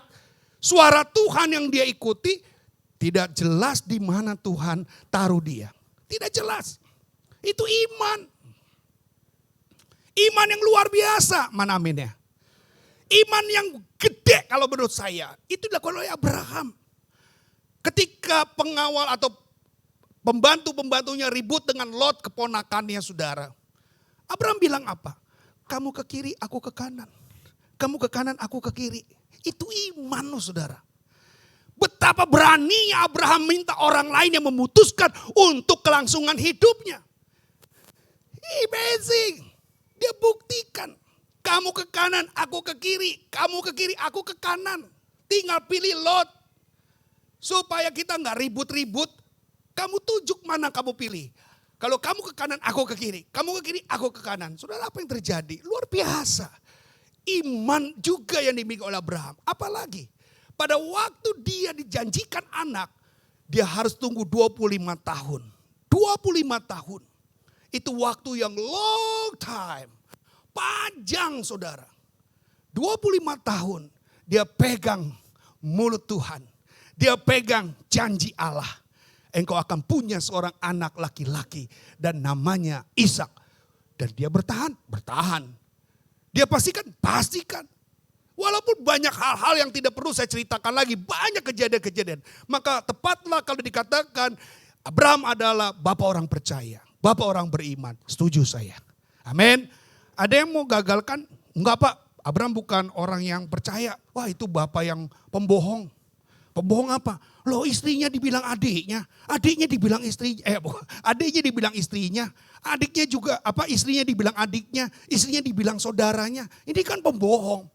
Suara Tuhan yang dia ikuti tidak jelas di mana Tuhan taruh dia. Tidak jelas. Itu iman. Iman yang luar biasa. Mana aminnya? Iman yang gede kalau menurut saya. Itu dilakukan oleh Abraham. Ketika pengawal atau pembantu-pembantunya ribut dengan Lot keponakannya saudara. Abraham bilang apa? Kamu ke kiri, aku ke kanan. Kamu ke kanan, aku ke kiri. Itu iman loh saudara. Betapa beraninya Abraham minta orang lain yang memutuskan untuk kelangsungan hidupnya. Amazing. Dia buktikan. Kamu ke kanan, aku ke kiri. Kamu ke kiri, aku ke kanan. Tinggal pilih Lot. Supaya kita gak ribut-ribut. Kamu tunjuk mana kamu pilih. Kalau kamu ke kanan, aku ke kiri. Kamu ke kiri, aku ke kanan. Saudara, apa yang terjadi? Luar biasa. Iman juga yang dimiliki oleh Abraham. Apalagi pada waktu dia dijanjikan anak, dia harus tunggu 25 tahun. 25 tahun. Itu waktu yang long time. Panjang saudara. 25 tahun dia pegang mulut Tuhan. Dia pegang janji Allah. Engkau akan punya seorang anak laki-laki dan namanya Ishak. Dan dia bertahan. Dia pastikan. Walaupun banyak hal-hal yang tidak perlu saya ceritakan lagi. Banyak kejadian-kejadian. Maka tepatlah kalau dikatakan Abraham adalah bapak orang percaya. Bapak orang beriman. Setuju saya. Amin. Ada yang mau gagalkan? Enggak Pak. Abraham bukan orang yang percaya. Wah itu bapak yang pembohong. Pembohong apa? Loh istrinya dibilang adiknya. Adiknya dibilang istrinya. Adiknya dibilang istrinya. Adiknya juga istrinya dibilang adiknya. Istrinya dibilang saudaranya. Ini kan pembohong.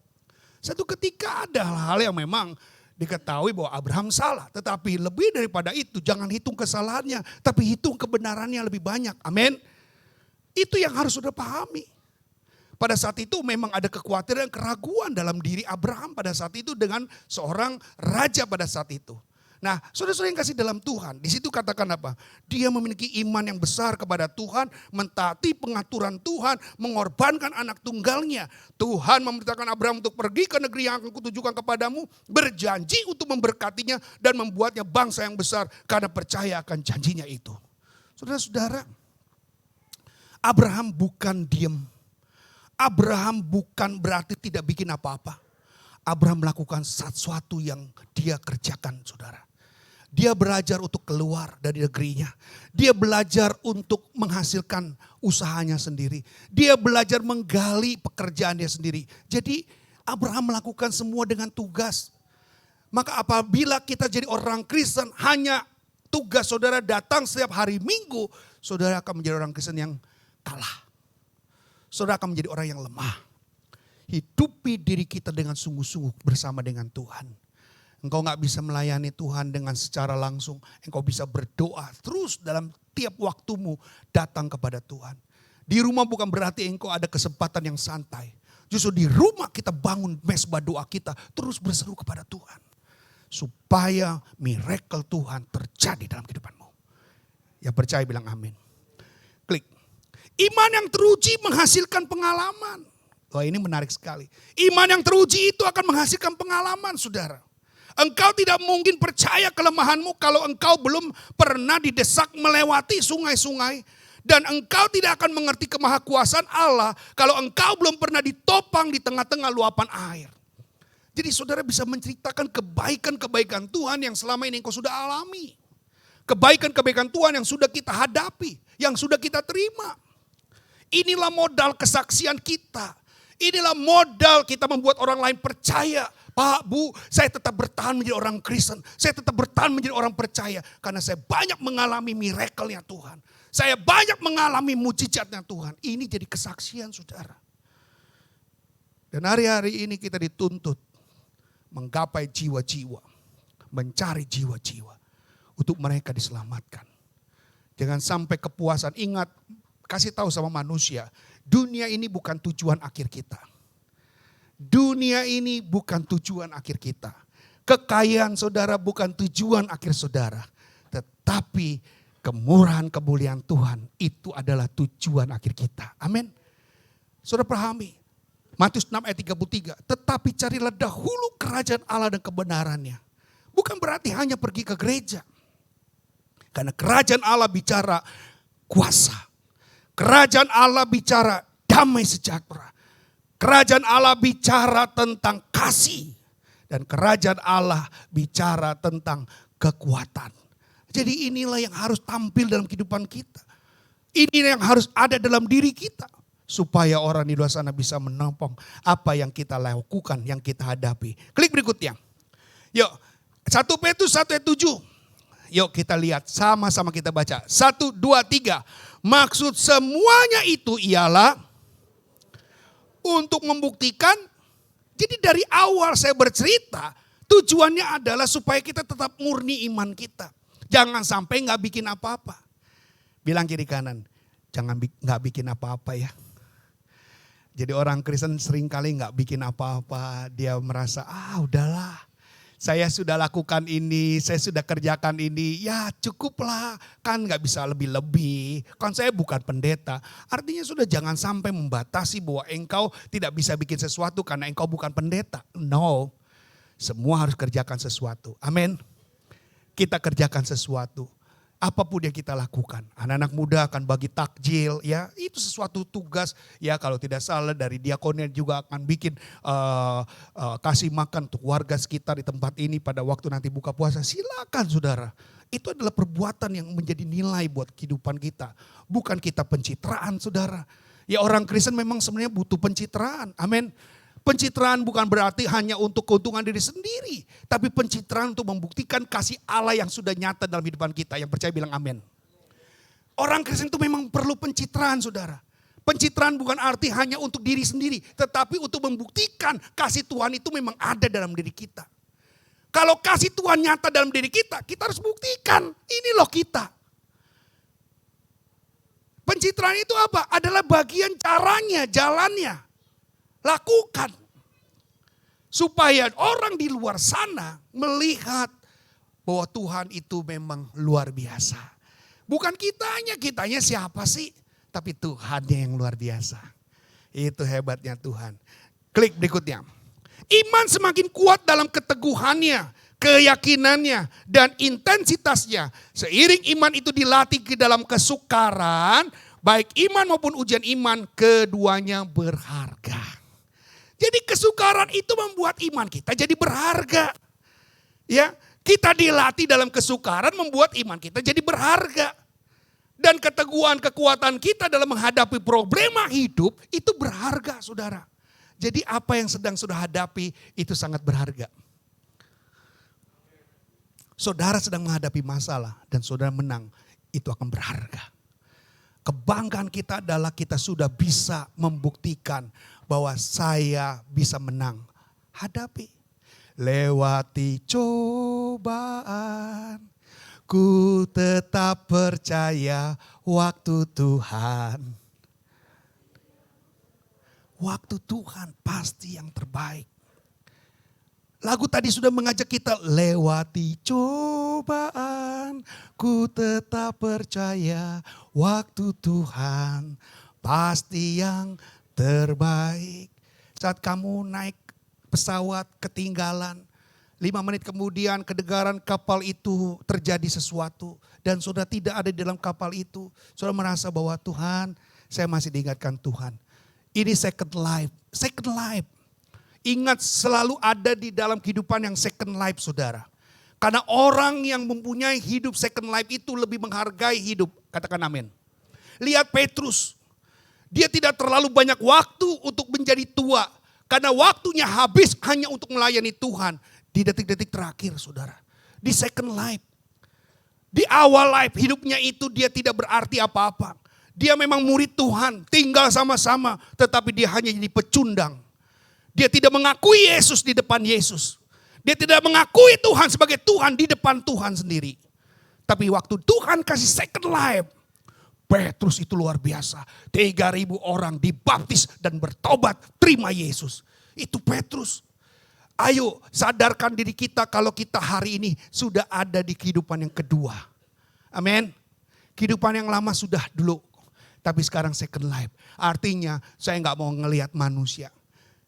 Satu ketika ada hal-hal yang memang diketahui bahwa Abraham salah. Tetapi lebih daripada itu jangan hitung kesalahannya. Tapi hitung kebenarannya lebih banyak. Amin. Itu yang harus sudah pahami. Pada saat itu memang ada kekhawatiran dan keraguan dalam diri Abraham pada saat itu dengan seorang raja pada saat itu. Nah, saudara-saudara yang kasih dalam Tuhan, di situ katakan apa? Dia memiliki iman yang besar kepada Tuhan, mentaati pengaturan Tuhan, mengorbankan anak tunggalnya. Tuhan memerintahkan Abraham untuk pergi ke negeri yang akan kutujukan kepadamu, berjanji untuk memberkatinya dan membuatnya bangsa yang besar karena percaya akan janjinya itu. Saudara-saudara, Abraham bukan diam. Abraham bukan berarti tidak bikin apa-apa. Abraham melakukan sesuatu yang dia kerjakan saudara. Dia belajar untuk keluar dari negerinya. Dia belajar untuk menghasilkan usahanya sendiri. Dia belajar menggali pekerjaannya sendiri. Jadi Abraham melakukan semua dengan tugas. Maka apabila kita jadi orang Kristen hanya tugas saudara datang setiap hari Minggu. Saudara akan menjadi orang Kristen yang kalah. Saudara akan menjadi orang yang lemah. Hidupi diri kita dengan sungguh-sungguh bersama dengan Tuhan. Engkau gak bisa melayani Tuhan dengan secara langsung. Engkau bisa berdoa terus dalam tiap waktumu datang kepada Tuhan. Di rumah bukan berarti engkau ada kesempatan yang santai. Justru di rumah kita bangun mesbah doa kita terus berseru kepada Tuhan. Supaya miracle Tuhan terjadi dalam kehidupanmu. Ya percaya bilang amin. Klik. Iman yang teruji menghasilkan pengalaman. Wah ini menarik sekali. Iman yang teruji itu akan menghasilkan pengalaman saudara. Engkau tidak mungkin percaya kelemahanmu kalau engkau belum pernah didesak melewati sungai-sungai. Dan engkau tidak akan mengerti kemahakuasaan Allah kalau engkau belum pernah ditopang di tengah-tengah luapan air. Jadi saudara bisa menceritakan kebaikan-kebaikan Tuhan yang selama ini engkau sudah alami. Kebaikan-kebaikan Tuhan yang sudah kita hadapi, yang sudah kita terima. Inilah modal kesaksian kita. Inilah modal kita membuat orang lain percaya. Pak, Bu, saya tetap bertahan menjadi orang Kristen. Saya tetap bertahan menjadi orang percaya. Karena saya banyak mengalami miracle-nya Tuhan. Saya banyak mengalami mujizatnya Tuhan. Ini jadi kesaksian saudara. Dan hari-hari ini kita dituntut menggapai jiwa-jiwa. Mencari jiwa-jiwa. Untuk mereka diselamatkan. Jangan sampai kepuasan. Ingat, kasih tahu sama manusia. Dunia ini bukan tujuan akhir kita. Dunia ini bukan tujuan akhir kita. Kekayaan saudara bukan tujuan akhir saudara. Tetapi kemurahan kemuliaan Tuhan itu adalah tujuan akhir kita. Amin. Saudara pahami. Matius 6 ayat 33. Tetapi carilah dahulu kerajaan Allah dan kebenarannya. Bukan berarti hanya pergi ke gereja. Karena kerajaan Allah bicara kuasa. Kerajaan Allah bicara damai sejahtera. Kerajaan Allah bicara tentang kasih. Dan kerajaan Allah bicara tentang kekuatan. Jadi inilah yang harus tampil dalam kehidupan kita. Ini yang harus ada dalam diri kita. Supaya orang di luar sana bisa menampung apa yang kita lakukan, yang kita hadapi. Klik berikutnya. Yuk, 1 Petrus 1 ayat 7. Yuk kita lihat, sama-sama kita baca. 1, 2, 3. Maksud semuanya itu ialah untuk membuktikan, jadi dari awal saya bercerita, tujuannya adalah supaya kita tetap murni iman kita. Jangan sampai gak bikin apa-apa. Bilang kiri kanan, jangan gak bikin apa-apa ya. Jadi orang Kristen seringkali gak bikin apa-apa, dia merasa udahlah. Saya sudah lakukan ini, saya sudah kerjakan ini, ya cukuplah. Kan gak bisa lebih-lebih, kan saya bukan pendeta. Artinya sudah jangan sampai membatasi bahwa engkau tidak bisa bikin sesuatu karena engkau bukan pendeta. No, semua harus kerjakan sesuatu. Amin. Kita kerjakan sesuatu. Apapun yang kita lakukan. Anak-anak muda akan bagi takjil, ya itu sesuatu tugas. Ya kalau tidak salah dari diakonnya juga akan bikin kasih makan untuk warga sekitar di tempat ini pada waktu nanti buka puasa. Silakan saudara. Itu adalah perbuatan yang menjadi nilai buat kehidupan kita. Bukan kita pencitraan saudara. Ya orang Kristen memang sebenarnya butuh pencitraan. Amin. Pencitraan bukan berarti hanya untuk keuntungan diri sendiri. Tapi pencitraan untuk membuktikan kasih Allah yang sudah nyata dalam kehidupan kita. Yang percaya bilang amin. Orang Kristen itu memang perlu pencitraan saudara. Pencitraan bukan arti hanya untuk diri sendiri. Tetapi untuk membuktikan kasih Tuhan itu memang ada dalam diri kita. Kalau kasih Tuhan nyata dalam diri kita, kita harus buktikan. Ini loh kita. Pencitraan itu apa? Adalah bagian caranya, jalannya. Lakukan. Supaya orang di luar sana melihat bahwa Tuhan itu memang luar biasa. Bukan kitanya siapa sih? Tapi Tuhannya yang luar biasa. Itu hebatnya Tuhan. Klik berikutnya. Iman semakin kuat dalam keteguhannya, keyakinannya, dan intensitasnya. Seiring iman itu dilatih ke dalam kesukaran, baik iman maupun ujian iman, keduanya berharga. Jadi kesukaran itu membuat iman kita jadi berharga. Ya, kita dilatih dalam kesukaran membuat iman kita jadi berharga. Dan keteguhan kekuatan kita dalam menghadapi problema hidup itu berharga saudara. Jadi apa yang sedang saudara hadapi itu sangat berharga. Saudara sedang menghadapi masalah dan saudara menang, itu akan berharga. Kebanggaan kita adalah kita sudah bisa membuktikan bahwa saya bisa menang. Hadapi. Lewati cobaan, ku tetap percaya waktu Tuhan. Waktu Tuhan pasti yang terbaik. Lagu tadi sudah mengajak kita lewati cobaan, ku tetap percaya waktu Tuhan pasti yang terbaik. Saat kamu naik pesawat ketinggalan, 5 menit kemudian kedengaran kapal itu terjadi sesuatu. Dan saudara tidak ada di dalam kapal itu. Saudara merasa bahwa Tuhan, saya masih diingatkan Tuhan. Ini second life, second life. Ingat selalu ada di dalam kehidupan yang second life saudara. Karena orang yang mempunyai hidup second life itu lebih menghargai hidup. Katakan amin. Lihat Petrus. Dia tidak terlalu banyak waktu untuk menjadi tua. Karena waktunya habis hanya untuk melayani Tuhan. Di detik-detik terakhir saudara. Di second life. Di awal life hidupnya itu dia tidak berarti apa-apa. Dia memang murid Tuhan, tinggal sama-sama. Tetapi dia hanya jadi pecundang. Dia tidak mengakui Yesus di depan Yesus. Dia tidak mengakui Tuhan sebagai Tuhan di depan Tuhan sendiri. Tapi waktu Tuhan kasih second life, Petrus itu luar biasa. 3.000 orang dibaptis dan bertobat, terima Yesus. Itu Petrus. Ayo sadarkan diri kita kalau kita hari ini sudah ada di kehidupan yang kedua. Amin. Kehidupan yang lama sudah dulu. Tapi sekarang second life. Artinya saya nggak mau ngelihat manusia.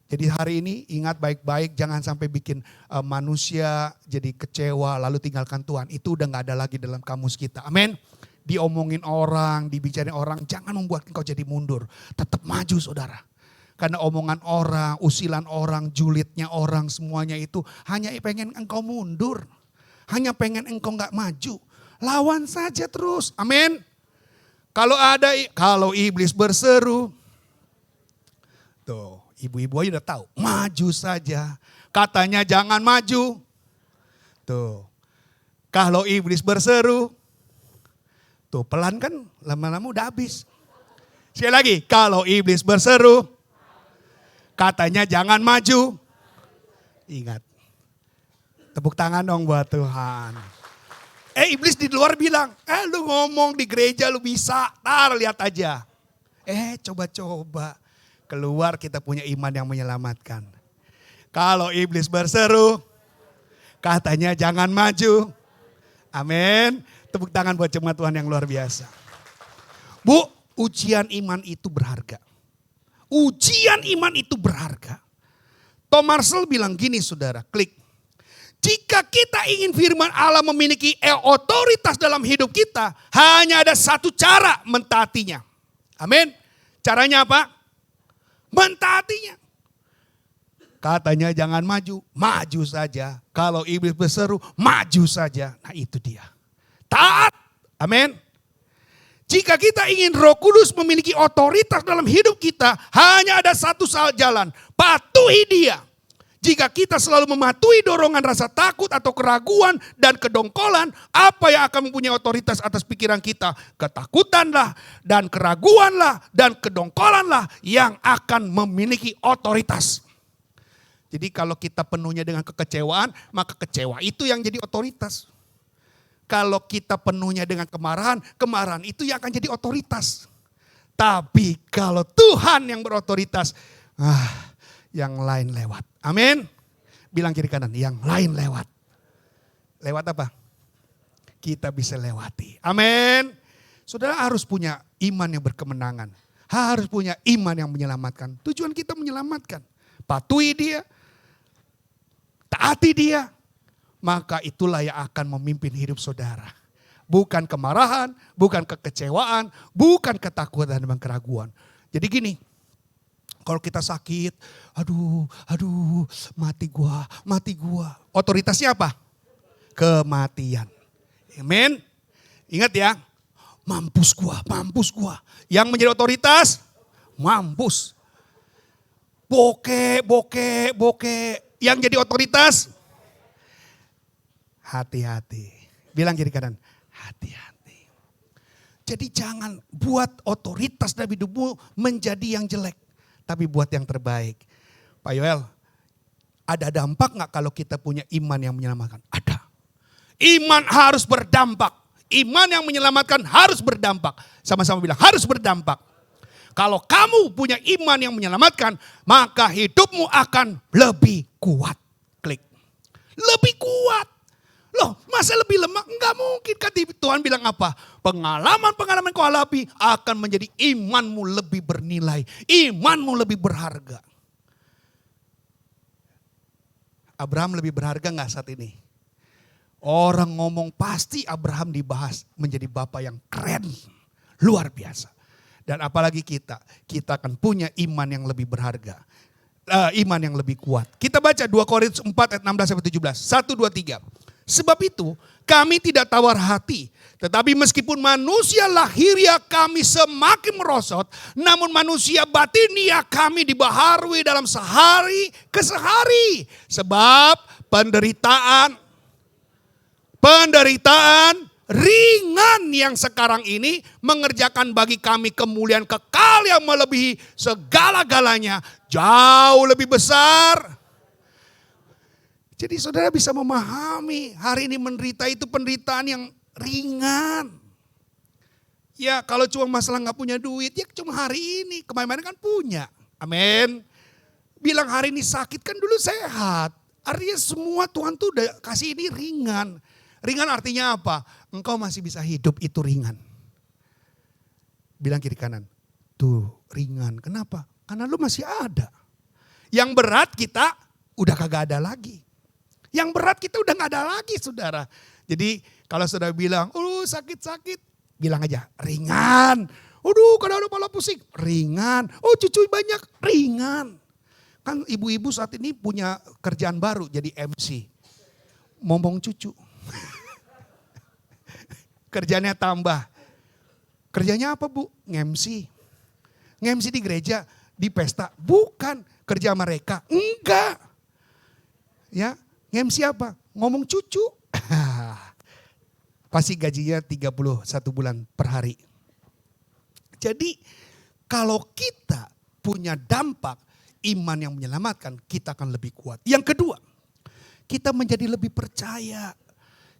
Jadi hari ini ingat baik-baik, jangan sampai bikin manusia jadi kecewa lalu tinggalkan Tuhan. Itu udah gak ada lagi dalam kamus kita. Amin. Diomongin orang, dibicarain orang, jangan membuat engkau jadi mundur. Tetap maju saudara. Karena omongan orang, usilan orang, julidnya orang, semuanya itu hanya pengen engkau mundur. Hanya pengen engkau gak maju. Lawan saja terus. Amin. Kalau iblis berseru, tuh. Ibu-ibu aja udah tahu, maju saja. Katanya jangan maju. Tuh, kalau iblis berseru, tuh pelan kan lama-lama udah habis. Sekali lagi, kalau iblis berseru, katanya jangan maju. Ingat, tepuk tangan dong buat Tuhan. Iblis di luar bilang, lu ngomong di gereja lu bisa, lihat aja. Coba-coba. Keluar kita punya iman yang menyelamatkan. Kalau iblis berseru, katanya jangan maju. Amin. Tepuk tangan buat jemaat Tuhan yang luar biasa. Bu, ujian iman itu berharga. Ujian iman itu berharga. Tom Marshall bilang gini saudara, klik. Jika kita ingin firman Allah memiliki otoritas dalam hidup kita, hanya ada satu cara mentaatinya. Amin. Caranya apa? Mentaatinya. Katanya jangan maju, maju saja. Kalau iblis berseru, maju saja. Nah itu dia. Taat. Amin. Jika kita ingin Roh Kudus memiliki otoritas dalam hidup kita, hanya ada satu jalan. Patuhi dia. Jika kita selalu mematuhi dorongan rasa takut atau keraguan dan kedongkolan, apa yang akan mempunyai otoritas atas pikiran kita? Ketakutanlah dan keraguanlah dan kedongkolanlah yang akan memiliki otoritas. Jadi kalau kita penuhnya dengan kekecewaan, maka kecewa itu yang jadi otoritas. Kalau kita penuhnya dengan kemarahan, kemarahan itu yang akan jadi otoritas. Tapi kalau Tuhan yang berotoritas, yang lain lewat. Amin. Bilang kiri kanan, yang lain lewat. Lewat apa? Kita bisa lewati. Amin. Saudara harus punya iman yang berkemenangan. Harus punya iman yang menyelamatkan. Tujuan kita menyelamatkan. Patuhi dia. Taati dia. Maka itulah yang akan memimpin hidup saudara. Bukan kemarahan, bukan kekecewaan, bukan ketakutan dan keraguan. Jadi gini. Kalau kita sakit, aduh, mati gua. Otoritasnya apa? Kematian. Amin. Ingat ya, mampus gua. Yang menjadi otoritas, mampus. Bokeh. Yang jadi otoritas, hati-hati. Bilang kiri kanan, hati-hati. Jadi jangan buat otoritas dalam hidupmu menjadi yang jelek. Tapi buat yang terbaik. Pak Yoel, ada dampak gak kalau kita punya iman yang menyelamatkan? Ada. Iman harus berdampak. Iman yang menyelamatkan harus berdampak. Sama-sama bilang harus berdampak. Kalau kamu punya iman yang menyelamatkan, maka hidupmu akan lebih kuat. Klik. Lebih kuat. Loh, masa lebih lemah? Enggak mungkin. Kan Tuhan bilang apa? Pengalaman kau alami akan menjadi imanmu lebih bernilai. Imanmu lebih berharga. Abraham lebih berharga enggak saat ini? Orang ngomong pasti Abraham dibahas menjadi bapak yang keren. Luar biasa. Dan apalagi kita akan punya iman yang lebih berharga. Iman yang lebih kuat. Kita baca 2 Korintus 4 ayat 16-17. 1, 2, 3. Sebab itu kami tidak tawar hati. Tetapi meskipun manusia lahiriah kami semakin merosot, namun manusia batinia kami dibaharui dalam sehari ke sehari. Sebab penderitaan ringan yang sekarang ini mengerjakan bagi kami kemuliaan kekal yang melebihi segala-galanya, jauh lebih besar. Jadi saudara bisa memahami hari ini menderita itu penderitaan yang ringan. Ya kalau cuma masalah gak punya duit, ya cuma hari ini, kemarin kan punya. Amin. Bilang hari ini sakit kan dulu sehat. Artinya semua Tuhan tuh udah kasih ini ringan. Ringan artinya apa? Engkau masih bisa hidup, itu ringan. Bilang kiri kanan, tuh ringan. Kenapa? Karena lu masih ada. Yang berat kita udah kagak ada lagi. Yang berat kita udah gak ada lagi saudara. Jadi kalau saudara bilang, sakit-sakit, bilang aja ringan. Kadang-kadang kepala pusing, ringan. Cucu banyak, ringan. Kan ibu-ibu saat ini punya kerjaan baru jadi MC. Ngomong cucu. Kerjanya tambah. Kerjanya apa bu? Nge-MC. Nge-MC di gereja, di pesta. Bukan kerja mereka, enggak. Ya, nge-MC apa? Ngomong cucu. Pasti gajinya 31 bulan per hari. Jadi kalau kita punya dampak iman yang menyelamatkan, kita akan lebih kuat. Yang kedua, kita menjadi lebih percaya.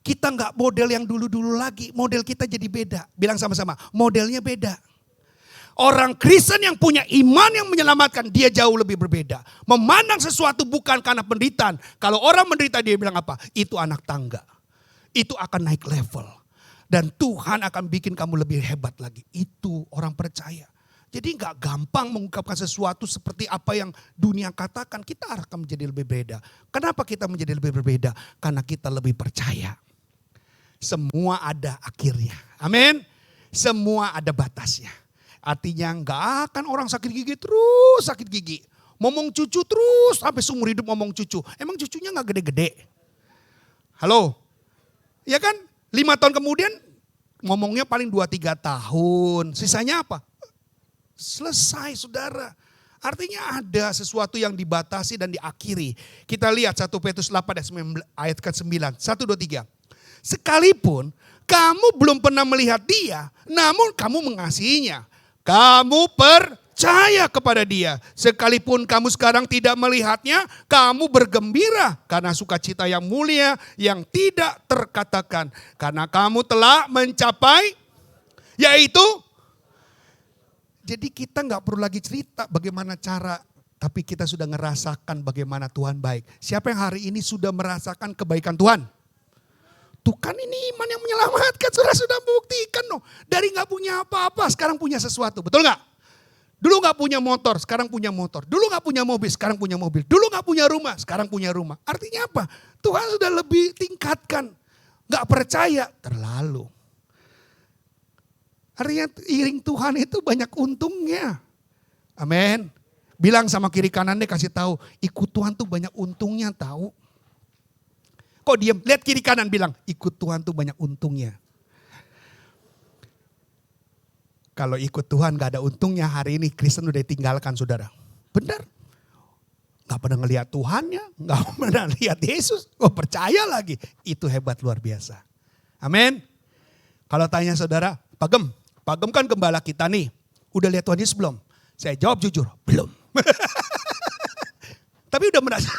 Kita nggak model yang dulu-dulu lagi, model kita jadi beda. Bilang sama-sama, modelnya beda. Orang Kristen yang punya iman yang menyelamatkan, dia jauh lebih berbeda. Memandang sesuatu bukan karena penderitaan. Kalau orang menderita dia bilang apa? Itu anak tangga. Itu akan naik level. Dan Tuhan akan bikin kamu lebih hebat lagi. Itu orang percaya. Jadi nggak gampang mengungkapkan sesuatu seperti apa yang dunia katakan. Kita akan menjadi lebih berbeda. Kenapa kita menjadi lebih berbeda? Karena kita lebih percaya. Semua ada akhirnya. Amin. Semua ada batasnya. Artinya nggak akan orang sakit gigi terus sakit gigi. Ngomong cucu terus sampai seumur hidup ngomong cucu. Emang cucunya nggak gede-gede? Halo? Ya kan? 5 tahun kemudian ngomongnya paling 2-3 tahun. Sisanya apa? Selesai saudara. Artinya ada sesuatu yang dibatasi dan diakhiri. Kita lihat 1 Petrus 8 ayat ke-9. 1, 2, 3. Sekalipun kamu belum pernah melihat dia, namun kamu mengasihinya. Kamu percaya kepada dia. Sekalipun kamu sekarang tidak melihatnya, kamu bergembira karena sukacita yang mulia yang tidak terkatakan. Karena kamu telah mencapai, yaitu, jadi kita gak perlu lagi cerita bagaimana cara, tapi kita sudah ngerasakan bagaimana Tuhan baik. Siapa yang hari ini sudah merasakan kebaikan Tuhan? Tuh kan ini iman yang menyelamatkan, sudah buktikan loh. Dari gak punya apa-apa, sekarang punya sesuatu, betul gak? Dulu gak punya motor, sekarang punya motor. Dulu gak punya mobil, sekarang punya mobil. Dulu gak punya rumah, sekarang punya rumah. Artinya apa? Tuhan sudah lebih tingkatkan. Gak percaya, terlalu. Artinya iring Tuhan itu banyak untungnya. Amin. Bilang sama kiri kanan deh, kasih tahu, ikut Tuhan tuh banyak untungnya tahu. Kok diam? Lihat kiri kanan bilang, ikut Tuhan tuh banyak untungnya. Kalau ikut Tuhan gak ada untungnya, hari ini Kristen udah ditinggalkan saudara. Benar. Gak pernah ngelihat Tuhannya, gak pernah lihat Yesus. Oh percaya lagi, itu hebat luar biasa. Amin. Kalau tanya saudara, Pak Gem kan gembala kita nih. Udah lihat Tuhan Yesus belum? Saya jawab jujur, belum. Tapi udah merasa.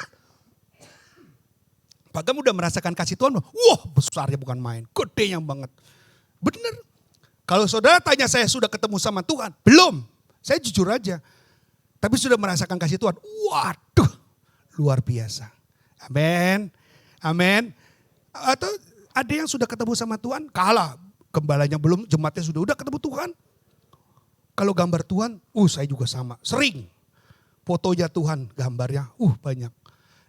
Pak Gem udah merasakan kasih Tuhan, wah besarnya bukan main, gedenya banget. Bener. Kalau saudara tanya saya sudah ketemu sama Tuhan, belum. Saya jujur aja. Tapi sudah merasakan kasih Tuhan, waduh luar biasa. Amin. Amin. Atau ada yang sudah ketemu sama Tuhan, kalah. Gembalanya belum, jemaatnya sudah ketemu Tuhan. Kalau gambar Tuhan, saya juga sama, sering. Fotonya Tuhan, gambarnya, banyak.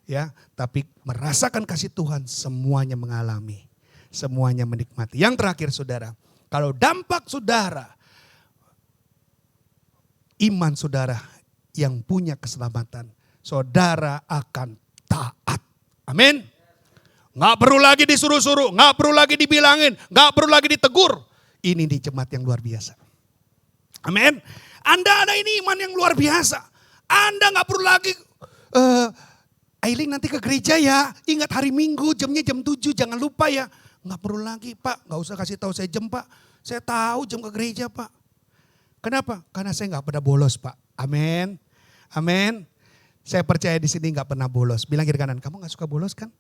Ya, tapi merasakan kasih Tuhan semuanya mengalami, semuanya menikmati. Yang terakhir saudara, kalau dampak saudara, iman saudara yang punya keselamatan, saudara akan taat. Amin. Nggak perlu lagi disuruh-suruh, nggak perlu lagi dibilangin, nggak perlu lagi ditegur. Ini nih jemaat yang luar biasa. Amin. Anda ada ini iman yang luar biasa. Anda nggak perlu lagi, Aileen nanti ke gereja ya, ingat hari Minggu jamnya jam 7, jangan lupa ya. Nggak perlu lagi Pak, nggak usah kasih tahu saya jam Pak. Saya tahu jam ke gereja Pak. Kenapa? Karena saya nggak pernah bolos Pak. Amin. Amin. Saya percaya di sini nggak pernah bolos. Bilang kiri kanan, kamu nggak suka bolos kan?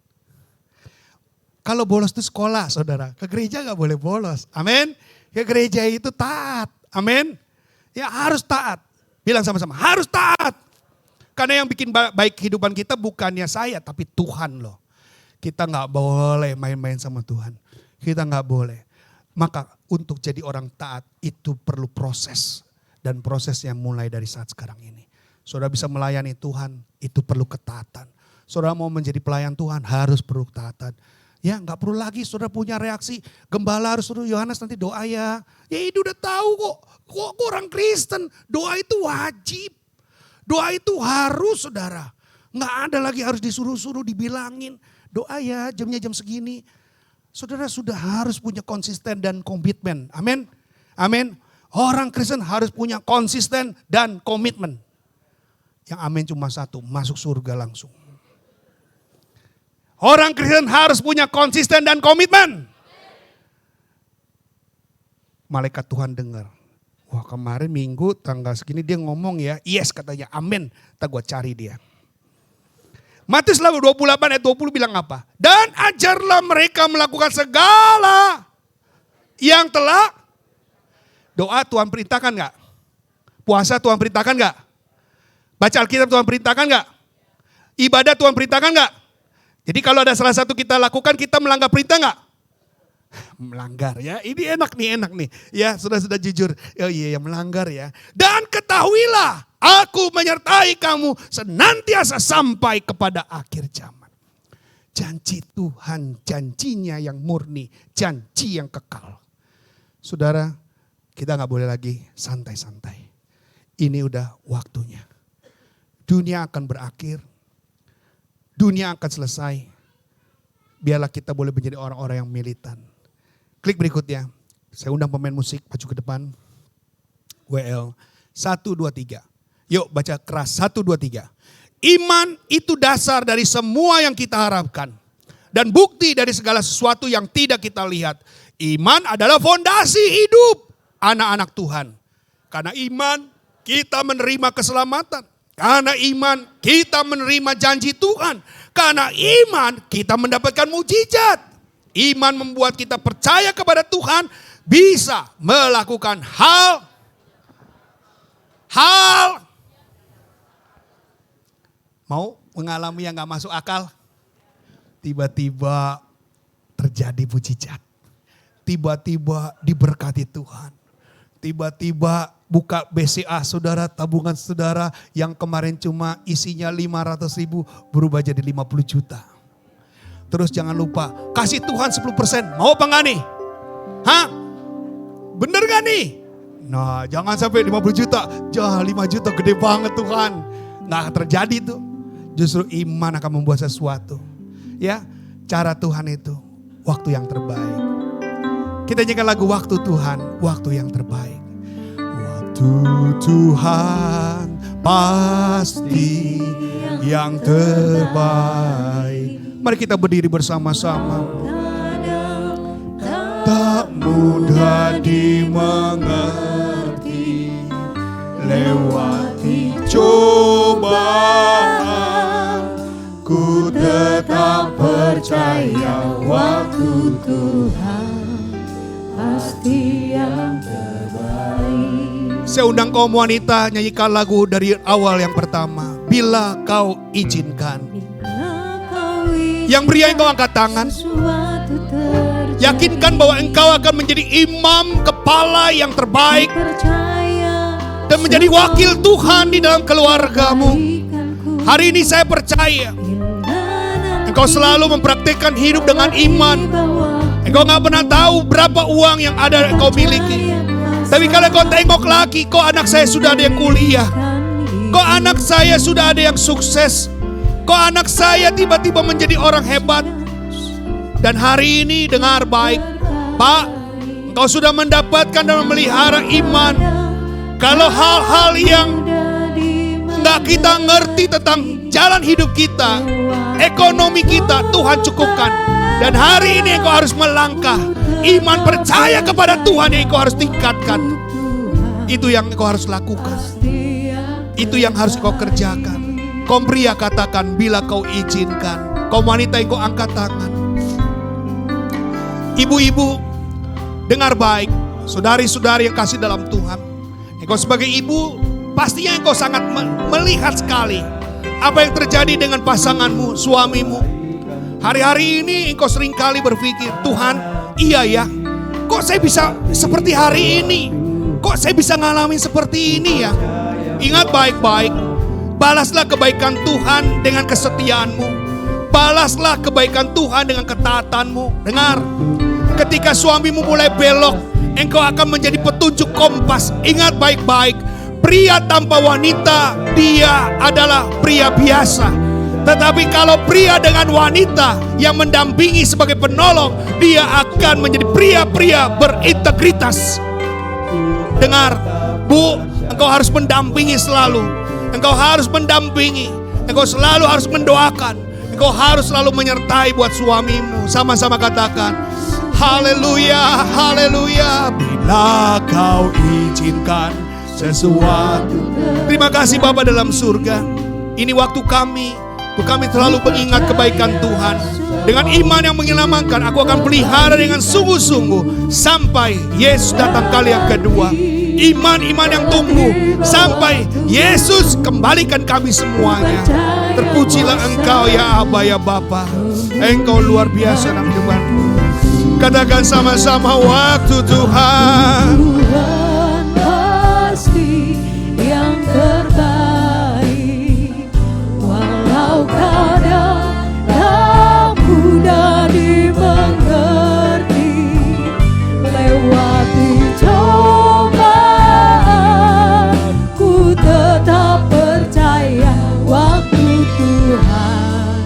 Kalau bolos itu sekolah saudara, ke gereja nggak boleh bolos. Amin. Ke gereja itu taat. Amin. Ya harus taat. Bilang sama-sama, harus taat. Karena yang bikin baik kehidupan kita bukannya saya, tapi Tuhan loh. Kita nggak boleh main-main sama Tuhan. Kita nggak boleh. Maka untuk jadi orang taat itu perlu proses. Dan prosesnya mulai dari saat sekarang ini. Saudara bisa melayani Tuhan, itu perlu ketaatan. Saudara mau menjadi pelayan Tuhan, harus perlu ketaatan. Ya nggak perlu lagi saudara punya reaksi, gembala harus suruh Yohanes nanti doa ya. Ya itu udah tahu kok orang Kristen, doa itu wajib. Doa itu harus saudara. Nggak ada lagi harus disuruh-suruh dibilangin. Doa ya jamnya jam segini. Saudara sudah harus punya konsisten dan komitmen. Amin. Amin. Orang Kristen harus punya konsisten dan komitmen. Yang amin cuma satu, masuk surga langsung. Orang Kristen harus punya konsisten dan komitmen. Malaikat Tuhan dengar. Wah kemarin Minggu tanggal segini dia ngomong ya. Yes katanya amin. Tak gua cari dia. Matius 28 ayat 20 bilang apa? Dan ajarlah mereka melakukan segala yang telah. Doa Tuhan perintahkan gak? Puasa Tuhan perintahkan gak? Baca Alkitab Tuhan perintahkan gak? Ibadah Tuhan perintahkan gak? Jadi kalau ada salah satu kita lakukan, kita melanggar perintah gak? Melanggar ya, ini enak nih. Ya sudah jujur, oh iya melanggar ya. Dan ketahuilah, aku menyertai kamu senantiasa sampai kepada akhir zaman. Janji Tuhan, janjinya yang murni, janji yang kekal. Saudara, kita gak boleh lagi santai-santai. Ini udah waktunya. Dunia akan berakhir. Dunia akan selesai. Biarlah kita boleh menjadi orang-orang yang militan. Klik berikutnya. Saya undang pemain musik, maju ke depan. WL 1, 2, 3. Yuk baca keras 1, 2, 3. Iman itu dasar dari semua yang kita harapkan. Dan bukti dari segala sesuatu yang tidak kita lihat. Iman adalah fondasi hidup anak-anak Tuhan. Karena iman kita menerima keselamatan. Karena iman kita menerima janji Tuhan. Karena iman kita mendapatkan mujizat. Iman membuat kita percaya kepada Tuhan. Bisa melakukan hal. Mau mengalami yang gak masuk akal? Tiba-tiba terjadi mujizat. Tiba-tiba diberkati Tuhan. Tiba-tiba buka BCA saudara, tabungan saudara yang kemarin cuma isinya 500.000 berubah jadi 50 juta. Terus jangan lupa kasih Tuhan 10%. Mau apa enggak nih? Hah? Bener gak nih? Nah jangan sampai 50 juta. Jah 5 juta gede banget Tuhan. Nggak terjadi tuh. Justru iman akan membuat sesuatu. Ya, cara Tuhan itu waktu yang terbaik. Kita nyanyikan lagu waktu Tuhan, waktu yang terbaik. Waktu Tuhan pasti yang terbaik. Mari kita berdiri bersama-sama. Tak mudah dimengerti, lewati cobaan, ku tetap percaya waktu Tuhan pasti yang terbaik. Saya undang kaum wanita nyanyikan lagu dari awal yang pertama. Bila kau izinkan. Yang pria engkau angkat tangan. Yakinkan bahwa engkau akan menjadi imam kepala yang terbaik. Dan menjadi wakil Tuhan di dalam keluargamu. Hari ini saya percaya. Engkau selalu mempraktikkan hidup dengan iman. Engkau gak pernah tahu berapa uang yang ada engkau miliki. Tapi kalau kau tengok lagi, kok anak saya sudah ada yang kuliah. Kok anak saya sudah ada yang sukses. Kok anak saya tiba-tiba menjadi orang hebat. Dan hari ini dengar baik, Pak, Engkau sudah mendapatkan dan memelihara iman. Kalau hal-hal yang enggak kita ngerti tentang jalan hidup kita, ekonomi kita, Tuhan cukupkan. Dan hari ini engkau harus melangkah. Iman percaya kepada Tuhan yang engkau harus tingkatkan. Itu yang engkau harus lakukan. Itu yang harus kau kerjakan. Kaum pria katakan, bila kau izinkan. Kaum wanita engkau angkat tangan. Ibu-ibu, dengar baik. Saudari-saudari yang kasih dalam Tuhan. Engkau sebagai ibu, pastinya engkau sangat melihat sekali apa yang terjadi dengan pasanganmu, suamimu. Hari-hari ini engkau seringkali berpikir, Tuhan, iya ya, kok saya bisa seperti hari ini? Kok saya bisa ngalamin seperti ini ya? Ingat baik-baik, balaslah kebaikan Tuhan dengan kesetiaanmu. Balaslah kebaikan Tuhan dengan ketaatanmu. Dengar, ketika suamimu mulai belok, engkau akan menjadi petunjuk kompas. Ingat baik-baik, pria tanpa wanita, dia adalah pria biasa. Tetapi kalau pria dengan wanita yang mendampingi sebagai penolong, dia akan menjadi pria-pria berintegritas. Dengar, Bu, engkau harus mendampingi selalu. Engkau harus mendampingi. Engkau selalu harus mendoakan. Engkau harus selalu menyertai buat suamimu. Sama-sama katakan, haleluya, haleluya. Bila kau izinkan sesuatu. Terima kasih Bapa dalam surga. Ini waktu kami. Untuk kami selalu mengingat kebaikan Tuhan. Dengan iman yang menyelamatkan, aku akan pelihara dengan sungguh-sungguh sampai Yesus datang kali yang kedua. Iman-iman yang tumbuh sampai Yesus kembalikan kami semuanya. Terpujilah Engkau ya Aba ya Bapa. Engkau luar biasa dalam hidupku. Katakan sama-sama, waktu Tuhan. Tuhan pasti yang terbaik. Kadang tak mudah dimengerti, lewati cobaan, ku tetap percaya waktu Tuhan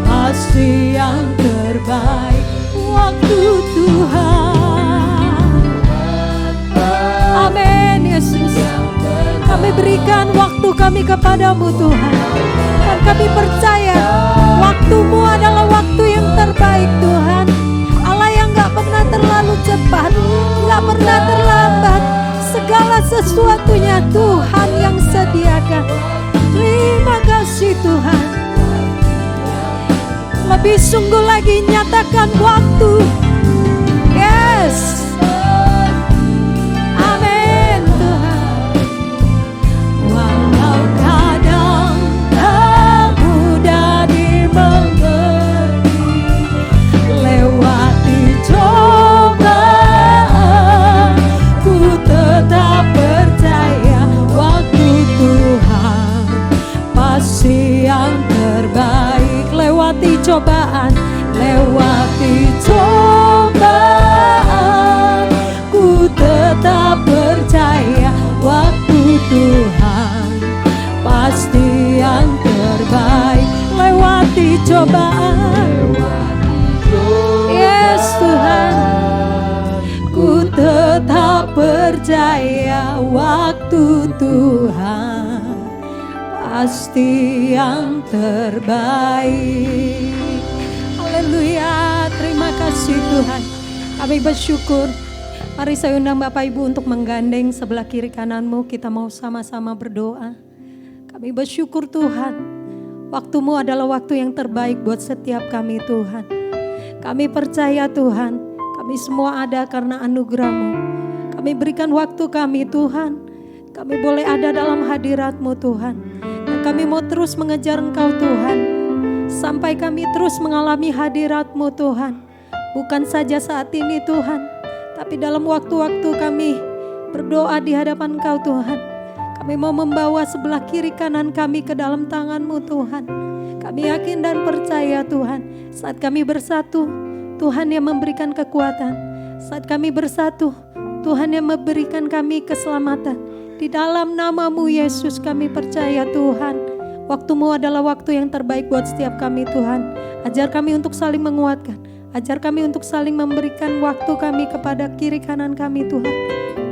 pasti yang terbaik. Waktu Tuhan, amin Yesus. Kami berikan waktu kami kepadamu Tuhan. Dan kami percaya waktu-Mu adalah waktu yang terbaik Tuhan. Allah yang gak pernah terlalu cepat, gak pernah terlambat. Segala sesuatunya Tuhan yang sediakan. Terima kasih Tuhan. Lebih sungguh lagi nyatakan waktu. Yes. Cobaan, lewati cobaan, ku tetap percaya waktu Tuhan pasti yang terbaik. Lewati cobaan, yes Tuhan, ku tetap percaya waktu Tuhan pasti yang terbaik. Haleluya, terima kasih Tuhan. Kami bersyukur. Mari saya undang Bapak Ibu untuk menggandeng sebelah kiri kananmu. Kita mau sama-sama berdoa. Kami bersyukur Tuhan. Waktu-Mu adalah waktu yang terbaik buat setiap kami Tuhan. Kami percaya Tuhan, kami semua ada karena anugerah-Mu. Kami berikan waktu kami Tuhan. Kami boleh ada dalam hadirat-Mu Tuhan. Dan kami mau terus mengejar Engkau Tuhan. Sampai kami terus mengalami hadirat-Mu Tuhan. Bukan saja saat ini Tuhan, tapi dalam waktu-waktu kami berdoa di hadapan Engkau Tuhan. Kami mau membawa sebelah kiri kanan kami ke dalam tangan-Mu Tuhan. Kami yakin dan percaya Tuhan, saat kami bersatu, Tuhan yang memberikan kekuatan. Saat kami bersatu, Tuhan yang memberikan kami keselamatan. Di dalam nama-Mu Yesus kami percaya Tuhan. Waktu-Mu adalah waktu yang terbaik buat setiap kami Tuhan. Ajar kami untuk saling menguatkan. Ajar kami untuk saling memberikan waktu kami kepada kiri kanan kami Tuhan.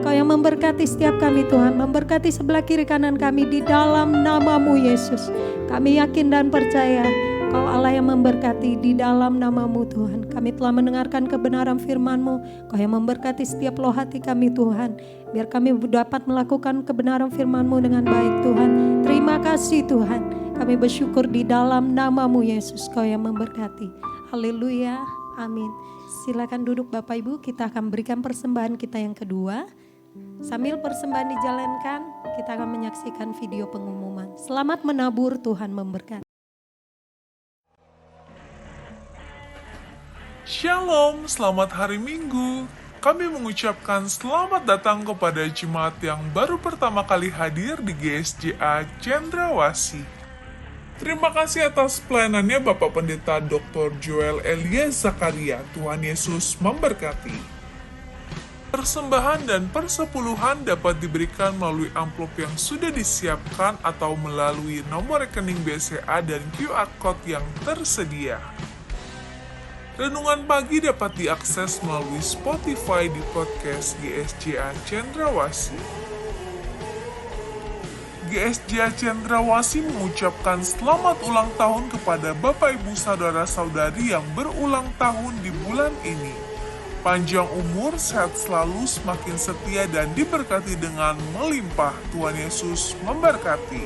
Kau yang memberkati setiap kami Tuhan, memberkati sebelah kiri kanan kami di dalam nama-Mu Yesus. Kami yakin dan percaya Kau Allah yang memberkati di dalam nama-Mu Tuhan. Kami telah mendengarkan kebenaran firman-Mu. Kau yang memberkati setiap loh hati kami Tuhan. Biar kami dapat melakukan kebenaran firman-Mu dengan baik Tuhan. Terima kasih Tuhan. Kami bersyukur di dalam nama-Mu Yesus. Kau yang memberkati. Haleluya. Amin. Silakan duduk Bapak Ibu. Kita akan berikan persembahan kita yang kedua. Sambil persembahan dijalankan, kita akan menyaksikan video pengumuman. Selamat menabur, Tuhan memberkati. Shalom, selamat hari Minggu. Kami mengucapkan selamat datang kepada jemaat yang baru pertama kali hadir di GSJA Cendrawasih. Terima kasih atas pelayanannya Bapak Pendeta Dr. Joel Elia Zakaria. Tuhan Yesus memberkati. Persembahan dan persepuluhan dapat diberikan melalui amplop yang sudah disiapkan atau melalui nomor rekening BCA dan QR Code yang tersedia. Renungan pagi dapat diakses melalui Spotify di podcast GSJA Cendrawasih. GSJA Cendrawasih mengucapkan selamat ulang tahun kepada Bapak Ibu Saudara-saudari yang berulang tahun di bulan ini. Panjang umur, sehat selalu, semakin setia dan diberkati dengan melimpah. Tuhan Yesus memberkati.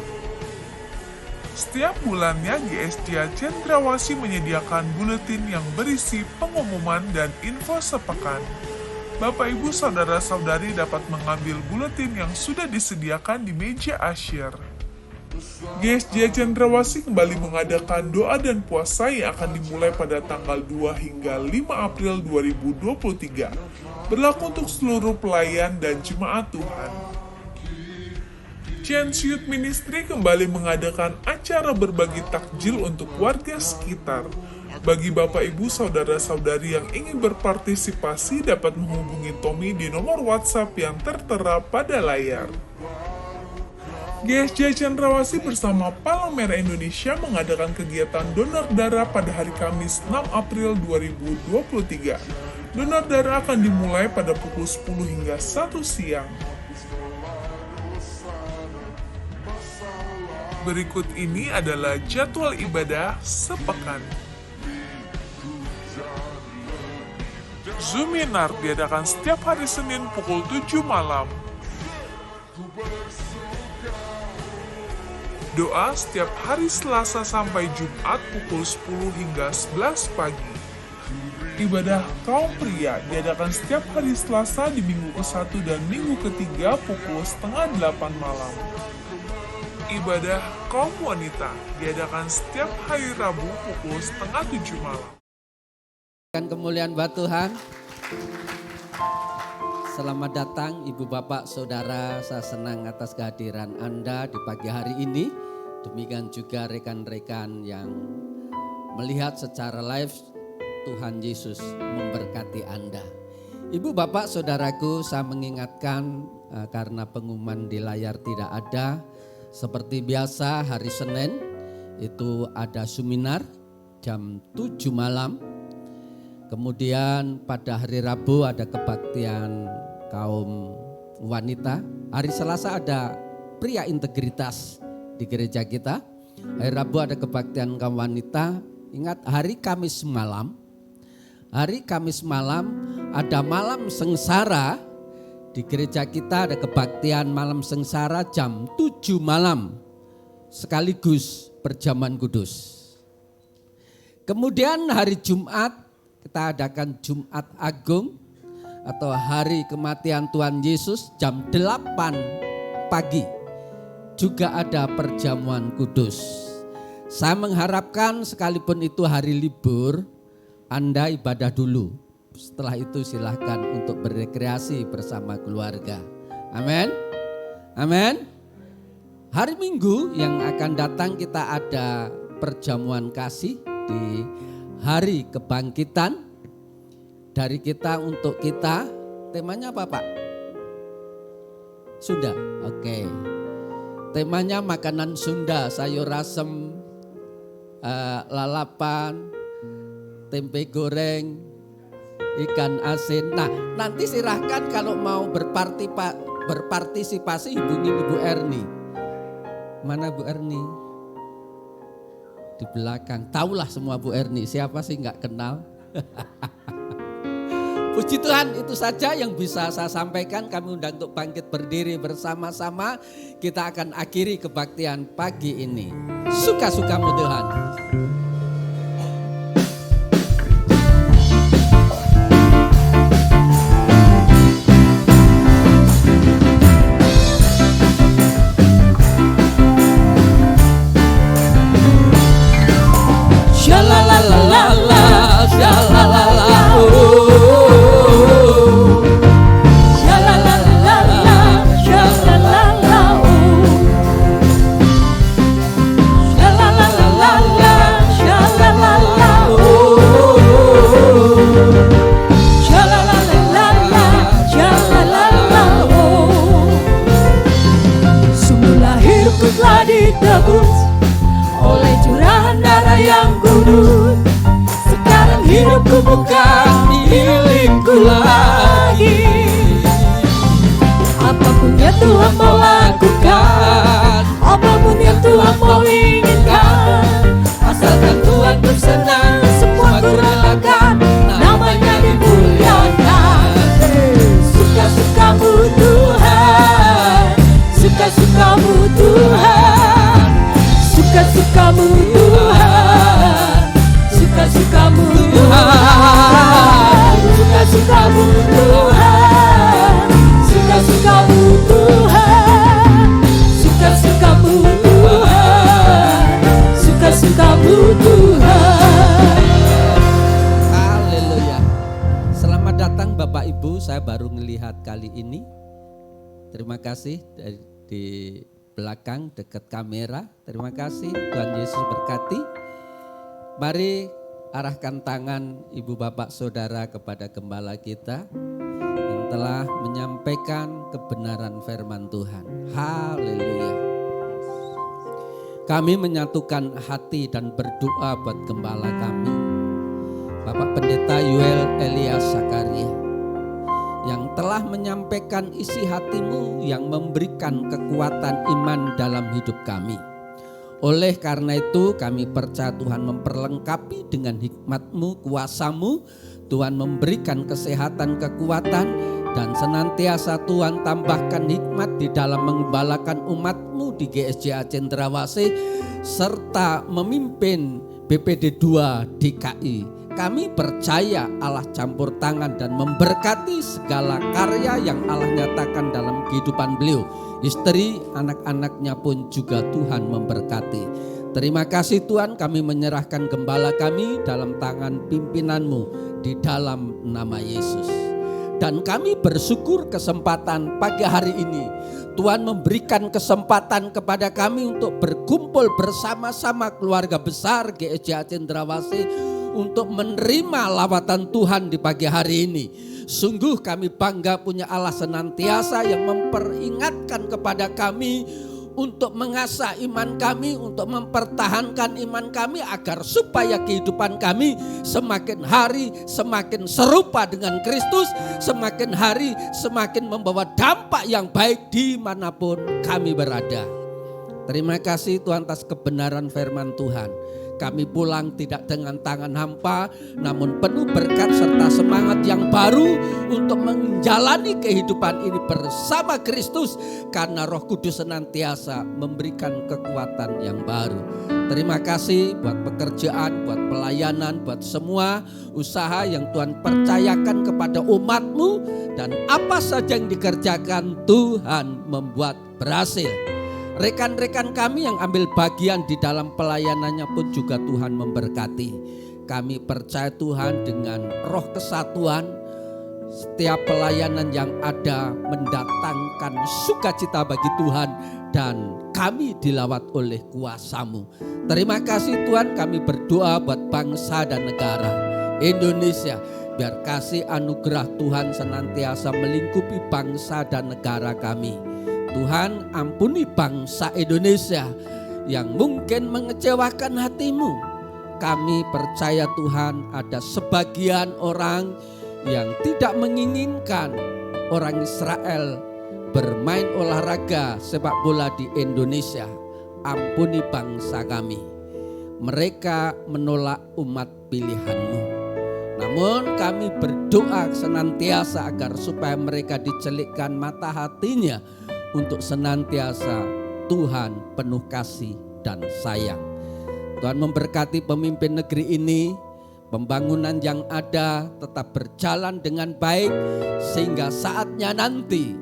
Setiap bulannya GSJA Cendrawasih menyediakan buletin yang berisi pengumuman dan info sepekan. Bapak Ibu Saudara-saudari dapat mengambil buletin yang sudah disediakan di meja asyir. GSJA Cendrawasih kembali mengadakan doa dan puasa yang akan dimulai pada tanggal 2 hingga 5 April 2023. Berlaku untuk seluruh pelayan dan jemaat Tuhan. Chance Youth Ministry kembali mengadakan acara berbagi takjil untuk warga sekitar. Bagi Bapak Ibu Saudara-saudari yang ingin berpartisipasi dapat menghubungi Tommy di nomor WhatsApp yang tertera pada layar. GSJA Cendrawasih bersama Palang Merah Indonesia mengadakan kegiatan donor darah pada hari Kamis 6 April 2023. Donor darah akan dimulai pada pukul 10 hingga 1 siang. Berikut ini adalah jadwal ibadah sepekan. Zoominar diadakan setiap hari Senin pukul 7 malam. Doa setiap hari Selasa sampai Jumat pukul 10 hingga 11 pagi. Ibadah kaum pria diadakan setiap hari Selasa di minggu ke-1 dan minggu ke-3 pukul setengah 8 malam. Ibadah kaum wanita diadakan setiap hari Rabu pukul setengah 7 malam. Kemuliaan buat Tuhan. Selamat datang Ibu Bapak Saudara, saya senang atas kehadiran Anda di pagi hari ini. Demikian juga rekan-rekan yang melihat secara live, Tuhan Yesus memberkati Anda. Ibu Bapak Saudaraku, saya mengingatkan karena pengumuman di layar tidak ada. Seperti biasa hari Senin itu ada seminar jam 7 malam. Kemudian pada hari Rabu ada kebaktian kaum wanita. Hari Selasa ada pria integritas di gereja kita. Hari Rabu ada kebaktian kaum wanita. Ingat hari Kamis malam. Hari Kamis malam ada malam sengsara. Di gereja kita ada kebaktian malam sengsara jam 7 malam. Sekaligus perjamuan kudus. Kemudian hari Jumat kita adakan Jumat Agung atau hari kematian Tuhan Yesus jam 8 pagi. Juga ada perjamuan kudus. Saya mengharapkan sekalipun itu hari libur, Anda ibadah dulu. Setelah itu silahkan untuk berrekreasi bersama keluarga. Amin. Amin. Hari Minggu yang akan datang kita ada perjamuan kasih di hari kebangkitan. Dari kita untuk kita. Temanya apa Pak? Sunda. Oke. Temanya makanan Sunda, sayur asem, lalapan, tempe goreng, ikan asin. Nah, nanti silahkan kalau mau berpartisipasi hubungi Ibu Erni. Mana Bu Erni? Di belakang. Taulah semua Bu Erni, siapa sih nggak kenal? Puji Tuhan, itu saja yang bisa saya sampaikan. Kami undang untuk bangkit berdiri bersama-sama. Kita akan akhiri kebaktian pagi ini. Suka-sukamu Tuhan. Semula hidupku telah ditebus oleh curahan darah yang kudus. Sekarang hidupku bukan milikku lagi. Apapun yang Tuhan mau lakukan, apapun yang Tuhan mau inginkan, asalkan Tuhan bersenang, semua ku relakan, namanya dimuliakan. Suka-sukamu Tuhan, suka-sukamu Tuhan, suka-sukamu Tuhan, suka-sukamu Tuhan, suka-sukamu Tuhan, suka-sukamu Tuhan, suka-sukamu Tuhan, suka-sukamu Tuhan. Haleluya. Selamat datang Bapak Ibu, saya baru melihat kali ini. Terima kasih di belakang dekat kamera. Terima kasih, Tuhan Yesus berkati. Mari arahkan tangan Ibu Bapak Saudara kepada gembala kita yang telah menyampaikan kebenaran firman Tuhan. Haleluya. Kami menyatukan hati dan berdoa buat gembala kami, Bapak Pendeta Yuel Elias Zakaria, yang telah menyampaikan isi hatimu yang memberikan kekuatan iman dalam hidup kami. Oleh karena itu kami percaya Tuhan memperlengkapi dengan hikmat-Mu, kuasa-Mu. Tuhan memberikan kesehatan, kekuatan, dan senantiasa Tuhan tambahkan hikmat di dalam mengembalakan umat-Mu di GSJA Cendrawasih serta memimpin BPD 2 DKI. Kami percaya Allah campur tangan dan memberkati segala karya yang Allah nyatakan dalam kehidupan beliau. Istri, anak-anaknya pun juga Tuhan memberkati. Terima kasih Tuhan, kami menyerahkan gembala kami dalam tangan pimpinan-Mu di dalam nama Yesus. Dan kami bersyukur kesempatan pagi hari ini. Tuhan memberikan kesempatan kepada kami untuk berkumpul bersama-sama keluarga besar GSJA Cendrawasih untuk menerima lawatan Tuhan di pagi hari ini. Sungguh kami bangga punya Allah senantiasa yang memperingatkan kepada kami untuk mengasah iman kami, untuk mempertahankan iman kami agar supaya kehidupan kami semakin hari semakin serupa dengan Kristus, semakin hari semakin membawa dampak yang baik dimanapun kami berada. Terima kasih Tuhan atas kebenaran firman Tuhan. Kami pulang tidak dengan tangan hampa, namun penuh berkat serta semangat yang baru untuk menjalani kehidupan ini bersama Kristus, karena Roh Kudus senantiasa memberikan kekuatan yang baru. Terima kasih buat pekerjaan, buat pelayanan, buat semua usaha yang Tuhan percayakan kepada umat-Mu, dan apa saja yang dikerjakan Tuhan membuat berhasil. Rekan-rekan kami yang ambil bagian di dalam pelayanannya pun juga Tuhan memberkati. Kami percaya Tuhan dengan roh kesatuan, setiap pelayanan yang ada mendatangkan sukacita bagi Tuhan, dan kami dilawat oleh kuasa-Mu. Terima kasih Tuhan, kami berdoa buat bangsa dan negara Indonesia. Biar kasih anugerah Tuhan senantiasa melingkupi bangsa dan negara kami. Tuhan, ampuni bangsa Indonesia yang mungkin mengecewakan hati-Mu. kami percaya Tuhan ada sebagian orang yang tidak menginginkan orang Israel bermain olahraga sepak bola di Indonesia. Ampuni bangsa kami. Mereka menolak umat pilihan-Mu. Namun kami berdoa senantiasa agar supaya mereka dicelikkan mata hatinya untuk senantiasa Tuhan penuh kasih dan sayang. Tuhan memberkati pemimpin negeri ini, pembangunan yang ada tetap berjalan dengan baik sehingga saatnya nanti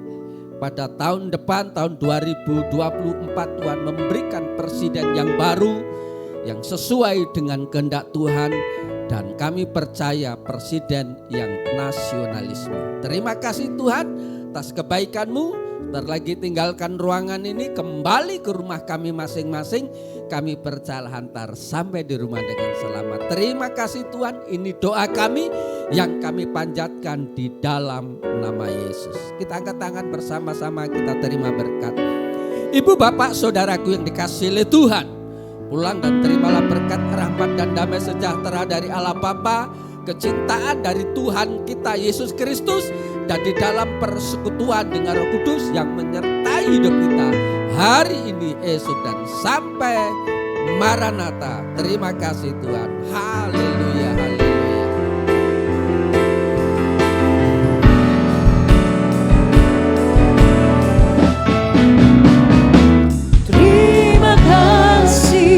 pada tahun depan, tahun 2024, Tuhan memberikan presiden yang baru yang sesuai dengan kehendak Tuhan, dan kami percaya presiden yang nasionalisme. Terima kasih Tuhan atas kebaikan-Mu. Sebentar lagi tinggalkan ruangan ini, kembali ke rumah kami masing-masing. Kami percaya hantar sampai di rumah dengan selamat. Terima kasih Tuhan, ini doa kami yang kami panjatkan di dalam nama Yesus. Kita angkat tangan bersama-sama, kita terima berkat. Ibu bapak saudaraku yang dikasihi oleh Tuhan, pulang dan terimalah berkat, rahmat dan damai sejahtera dari Allah Bapa, kecintaan dari Tuhan kita Yesus Kristus, dan di dalam persekutuan dengan Roh Kudus yang menyertai hidup kita hari ini, esok, dan sampai Maranatha. Terima kasih Tuhan. Haleluya, haleluya. Terima kasih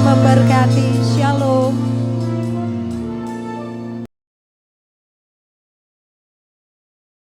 memberkati. Shalom.